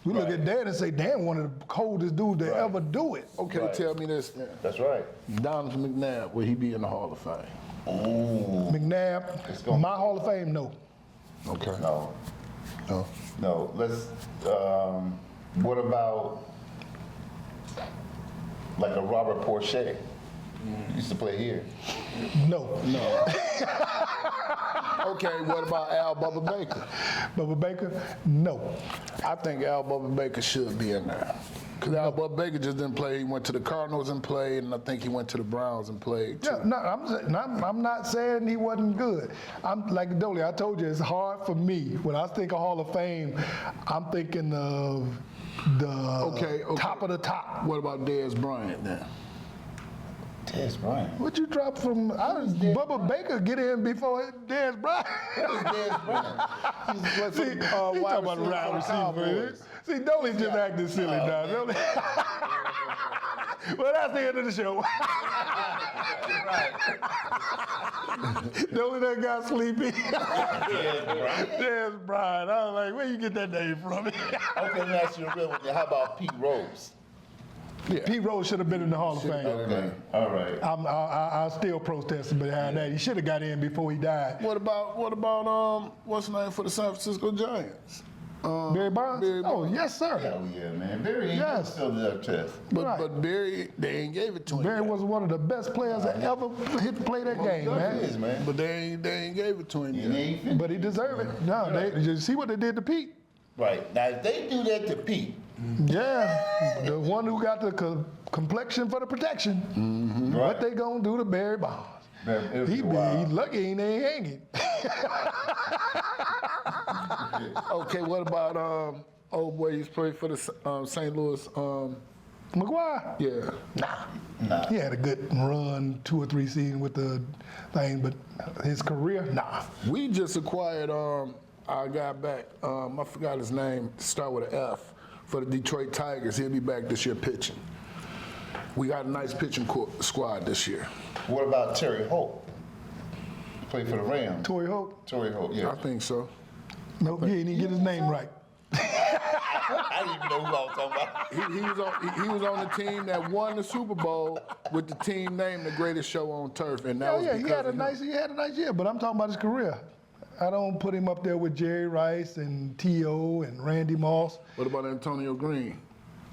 We look Right. at Dan and say Dan one of the coldest dudes to ever do it. Okay, Right. tell me this then. That's right. Donovan McNabb, will he be in the Hall of Fame? Ooh. McNabb, go. my Hall of Fame, no. Okay. No. No. No. Let's. What about like a Robert Porcher? Used to play here. No. Okay, what about Al Bubba Baker? Bubba Baker, no. I think Al Bubba Baker should be in there. Because Albert Baker just didn't play. He went to the Cardinals and played, and I think he went to the Browns and played too. Yeah, no, I'm not saying he wasn't good. I'm like Dolly. I told you it's hard for me when I think of Hall of Fame. I'm thinking of the top of the top. What about Dez Bryant then? Dez Bryant. What you drop from? Bubba Baker get in before Dez Bryant. Dez Bryant. See, he talking about a round receiver. See, Dolly's just acting silly now. Dolly. Well, that's the end of the show. Dolly done got sleepy. Dez Bryant. I was like, where you get that name from? Okay, let me ask you a real one. How about Pete Rose? Yeah. Pete Rose should have been in the Hall of Fame. Okay, all right. I still protesting behind that. He should have got in before he died. What about what's the name for the San Francisco Giants? Barry Bonds? Barry Oh, Bonds. yes, sir. Oh yeah, man. Barry Yes. still did that test. But Barry, they ain't gave it to him. Barry yet. was one of the best players that ever hit to play that game, It man. is, man. But they ain't gave it to him And yet. they ain't But he deserved it. No, you see what they did to Pete? right now, if they do that to Pete, Yeah, the one who got the complexion for the protection. What they gonna do to Barry Bonds? man, it'll He be wild. lucky he ain't hanging. Okay, what about old boy he's played for the St. Louis? McGuire? Yeah. Nah. He had a good run, 2 or 3 seasons with the thing, but his career, nah. We just acquired our guy back. I forgot his name. Start with an F for the Detroit Tigers. He'll be back this year pitching. We got a nice pitching squad this year. What about Terry Holt? Played for the Rams. Torrey Holt? Torrey Holt, yeah. I think so. Nope, he didn't even get his name right. I didn't even know who I was talking about. He was on the team that won the Super Bowl with the team named the greatest show on turf, and that was Yeah, because he had of a nice year, but I'm talking about his career. I don't put him up there with Jerry Rice and T.O. and Randy Moss. What about Antonio Green?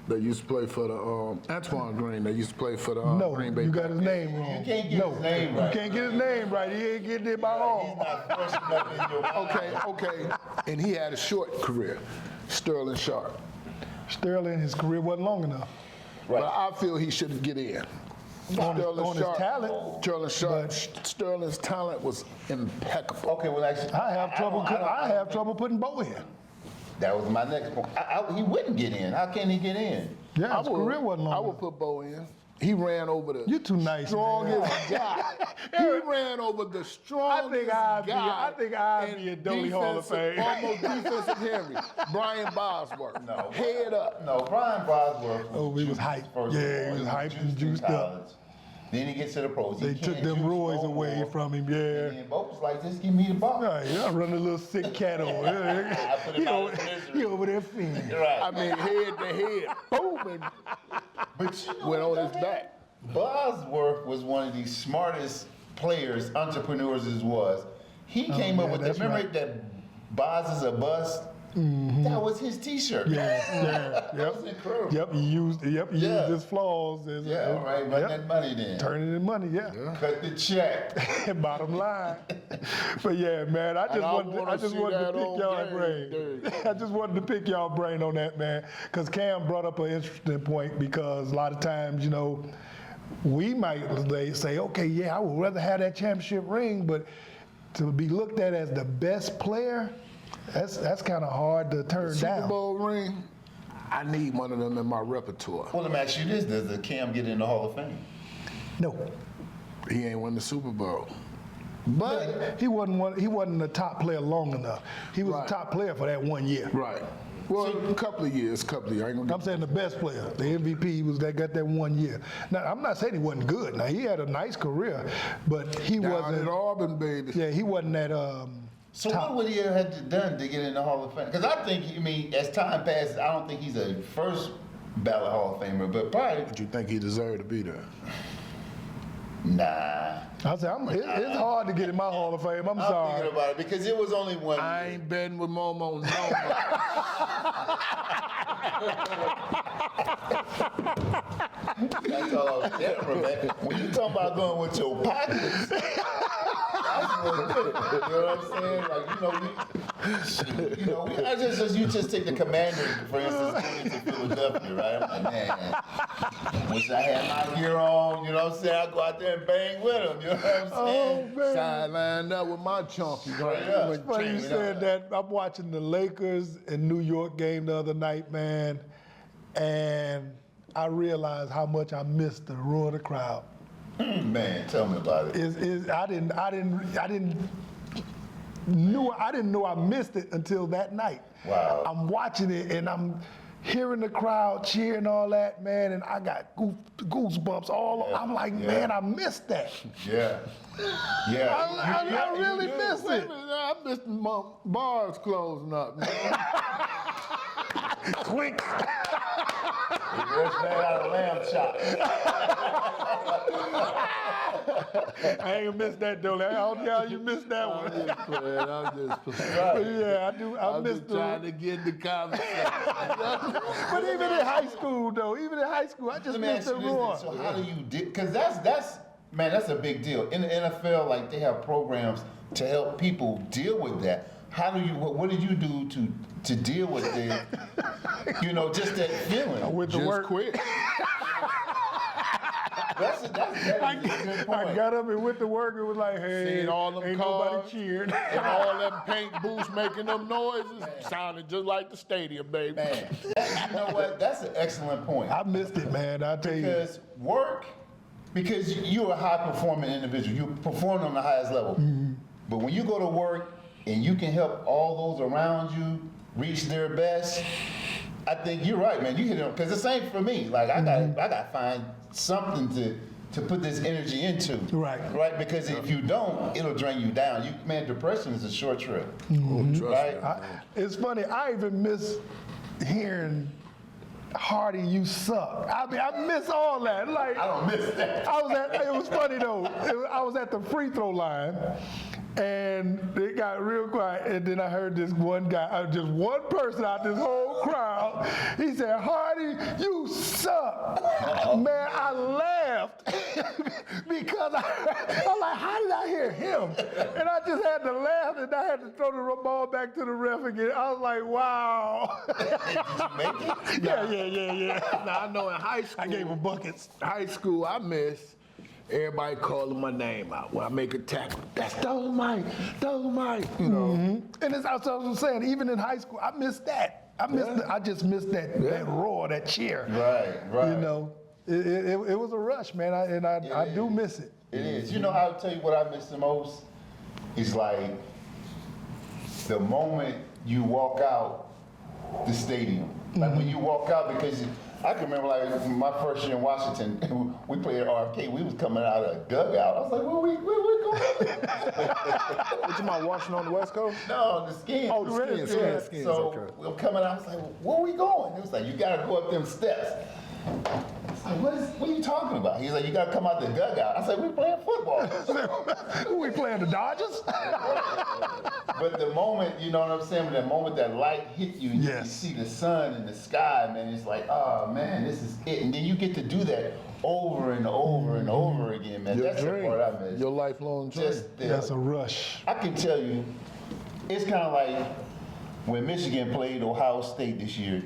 That used to play for the Antoine Green. That used to play for the No, Green Bay. you got his name wrong. You can't get his name right. You can't get his name right. He ain't getting it about He's all. not first enough in your mind. Okay. And he had a short career. Sterling Sharp. Sterling, his career wasn't long enough. But I feel he should get in. On his talent, Sterling's talent was impeccable. Okay, well, actually, I have trouble putting Bo in. that was my next point. He wouldn't get in. How can he get in? Yeah, his career wasn't long I enough. would put Bo in. He ran over the You too nice, strongest man. guy. He ran over the strongest guy. I think I'd be a Dolly Hall of Fame. Almost defensive Henry. Brian Bosworth. No. Head up. No, Brian Bosworth. Oh, he was hyped. Yeah, he was hyped and juiced up. Then he gets to the pros. They took them roids away from him, yeah. And Bo was like, just give me the ball. Right, I run a little sick cat over there. I put him out of misery. He over there fiending. Right. I mean, head to head. Boom. And But you went on know his that, back. Bosworth was one of the smartest players, entrepreneurs as was. He came up yeah, with that's remember right. that Boz is a bust? That was his t-shirt. Yeah, That was incredible. Yep, he used Yeah. his flaws as Yeah, all right, run that money then. turn it in money, yeah. Cut the check. Bottom line. But yeah, man, I just wanted to pick y'all brain. I just wanted to pick y'all brain on that, man, because Cam brought up an interesting point because a lot of times, you know, we might say, okay, yeah, I would rather have that championship ring, but to be looked at as the best player, that's kind of hard to turn Super down. Bowl ring, I need one of them in my repertoire. Well, let me ask you this: does the Cam get in the Hall of Fame? No, He ain't won the Super Bowl. but he wasn't a top player long enough. He was Right. a top player for that 1 year. Right. Well, a couple of years. I ain't gonna I'm saying the best player, the MVP was that got that 1 year. Now I'm not saying he wasn't good. Now he had a nice career, but he down wasn't. at Auburn, baby. Yeah, he wasn't that. So top. what would he have had to done to get in the Hall of Fame? Because I think, as time passes, I don't think he's a first ballot Hall of Famer, but probably But you think he deserved to be there? nah. I said it's hard to get in my Hall of Fame. I'm I'm sorry. thinking about it because it was only one. I year. ain't betting with Momo no That's all I'm saying, man. When you talking about going with your pockets, that's what it is. You know what I'm saying? Like, You know, you just take the Commanders, for instance, going to Philadelphia, right? I'm like, man, wish I had my gear on, you know what I'm saying? I'd go out there and bang with them, you know what I'm saying? man. Sidelined up with my chunky. Straight up. It's funny you said that. I'm watching the Lakers and New York game the other night, man, and I realized how much I missed the roar of the crowd. Man, tell me about it. I didn't know I missed it until that night. Wow. I'm watching it and I'm hearing the crowd cheering all that, man, and I got goosebumps all over. I'm like, man, I missed that. Yeah. Yeah. I really missed it. I missed my bars closing up. Man. Quick. Fresh man out of lamb chop. I ain't gonna miss that though. How you missed that one? I'm just playing. But yeah, I do. I I'm missed just trying to get the conversation. But even in high school though, I just Let me missed ask the you roar. this, so how do you because that's a big deal. In the NFL, like they have programs to help people deal with that. How do you? What did you do to deal with the, just that feeling? With the Just work. quit. That is a good point. I got up and went to work and was like, hey, Seen all them ain't cars. nobody cheered. And all them paint booths making them noises sounded just like the stadium, baby. Man, you know what? That's an excellent point. I missed it, man. I tell you. Because you're a high performing individual. You perform on the highest level. Mm-hmm. But when you go to work and you can help all those around you reach their best, I think you're right, man. You hit it because the same for me. Like I gotta find something to put this energy into. Right. Right? Because if you don't, it'll drain you down. Depression is a short trip. Mm-hmm. Right? It's funny. I even miss hearing Hardy, you suck. I mean, I miss all that. Like I don't miss that. It was funny though. I was at the free throw line, and it got real quiet. And then I heard this one guy, just one person out this whole crowd. He said, "Hardy, you suck." Man, I laughed because I'm like, how did I hear him? And I just had to laugh, and I had to throw the ball back to the ref again. I was like, wow. Did you make it? Yeah. Now I know in high school. I gave him buckets. High school, I miss everybody calling my name out when I make a tackle. That's Dolomite. You know. And that's what I was saying. Even in high school, I missed that. I just missed that roar, that cheer. Right. You know, it was a rush, man. I do miss it. It is. You know, I'll tell you what I miss the most? It's like the moment you walk out the stadium. Like when you walk out, because I can remember like my first year in Washington, we played at RFK, we was coming out of a dugout. I was like, where we going? What you mind watching on the West Coast? No, the Skins. Oh, the Skins. So Okay. I'm coming out, I was like, where are we going? It was like, you gotta go up them steps. I was like, what are you talking about? He's like, you gotta come out the dugout. I said, we playing football. Who we playing, the Dodgers? But the moment, you know what I'm saying, when the moment that light hit you, and you Yes. see the sun and the sky, man, it's like, oh man, this is it. And then you get to do that over and over and over again, man. That's the part I miss. Your lifelong dream. Just That's a rush. I can tell you, it's kind of like when Michigan played Ohio State this year,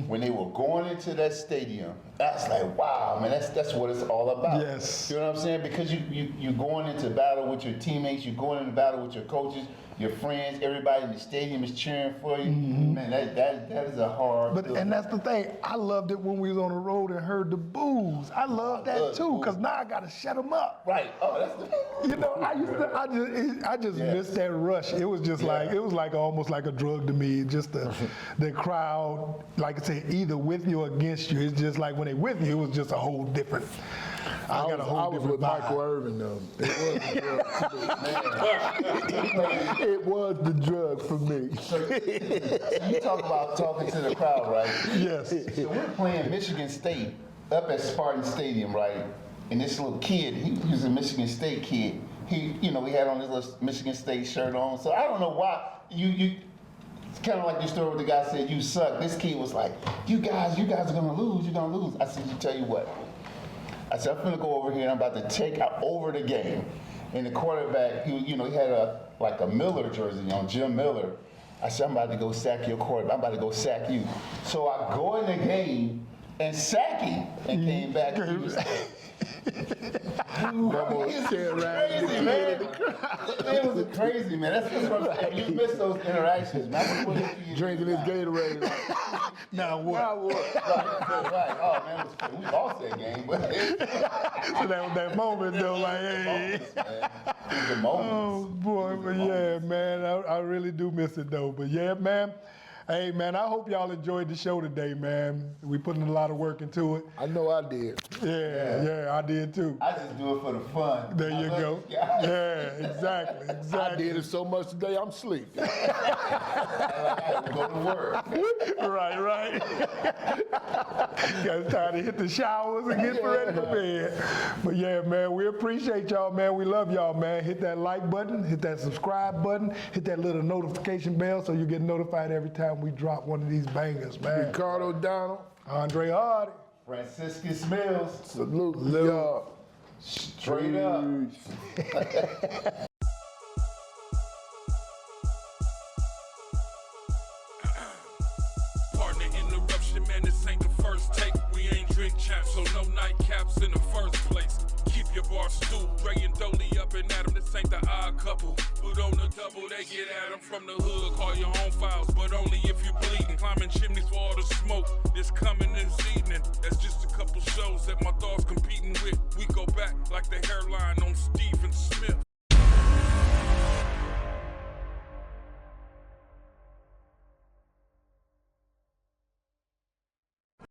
when they were going into that stadium, that's like, wow, man, that's what it's all about. Yes. You know what I'm saying? Because you're going into battle with your teammates, you're going into battle with your coaches, your friends, everybody in the stadium is cheering for you. Man, that is a hard feeling. And that's the thing. I loved it when we was on the road and heard the boos. I love I that love too, the because now I gotta shut them up. Right. Oh, that's the You know, I just Yeah. missed that rush. It was just like, it was like almost like a drug to me. Just the crowd, like I say, either with you or against you. It's just like when they with you, it was just a whole different. I I was with Michael Irvin though. It was the drug for me. You talk about talking to the crowd, right? Yes. So we're playing Michigan State up at Spartan Stadium, right? And this little kid, he was a Michigan State kid. He had on his little Michigan State shirt on. So I don't know why it's kind of like your story where the guy said, you suck. This kid was like, you guys are gonna lose, you're gonna lose. I said, tell you what. I said, I'm gonna go over here and I'm about to take over the game. And the quarterback, he had a Miller jersey on, Jim Miller. I said, I'm about to go sack your quarterback. I'm about to go sack you. So I go in the game and sack him and came back. He was crazy, man. It was crazy, man. That's what I'm saying. You miss those interactions, man. Drinking his Gatorade. Now what? Right. Oh, man, it was crazy. We lost that game, but So that moment though, like, hey. the moments. Oh boy, but yeah, man, I really do miss it though. But yeah, man. Hey man, I hope y'all enjoyed the show today, man. We putting a lot of work into it. I know I did. Yeah, I did too. I just do it for the fun. There you go. Yeah, exactly. I did it so much today, I'm sleeping. I go to work. Right. Got time to hit the showers and get ready for bed. But yeah, man, we appreciate y'all, man. We love y'all, man. Hit that like button, hit that subscribe button, hit that little notification bell so you get notified every time we drop one of these bangers, man. Ricardo Donald. Andre Hardy. Franciscus Mills. Salute y'all. Straight up. Partner interruption, man, this ain't the first take. We ain't drink champs, so no nightcaps in the first place. Keep your bar stooped, Dre and Dolly up and at 'em, this ain't the odd couple. But on the double, they get at 'em from the hood, call your own files, but only if you bleeding. Climbing chimneys for all the smoke, this coming this evening. That's just a couple shows that my dogs competing with. We go back like the hairline on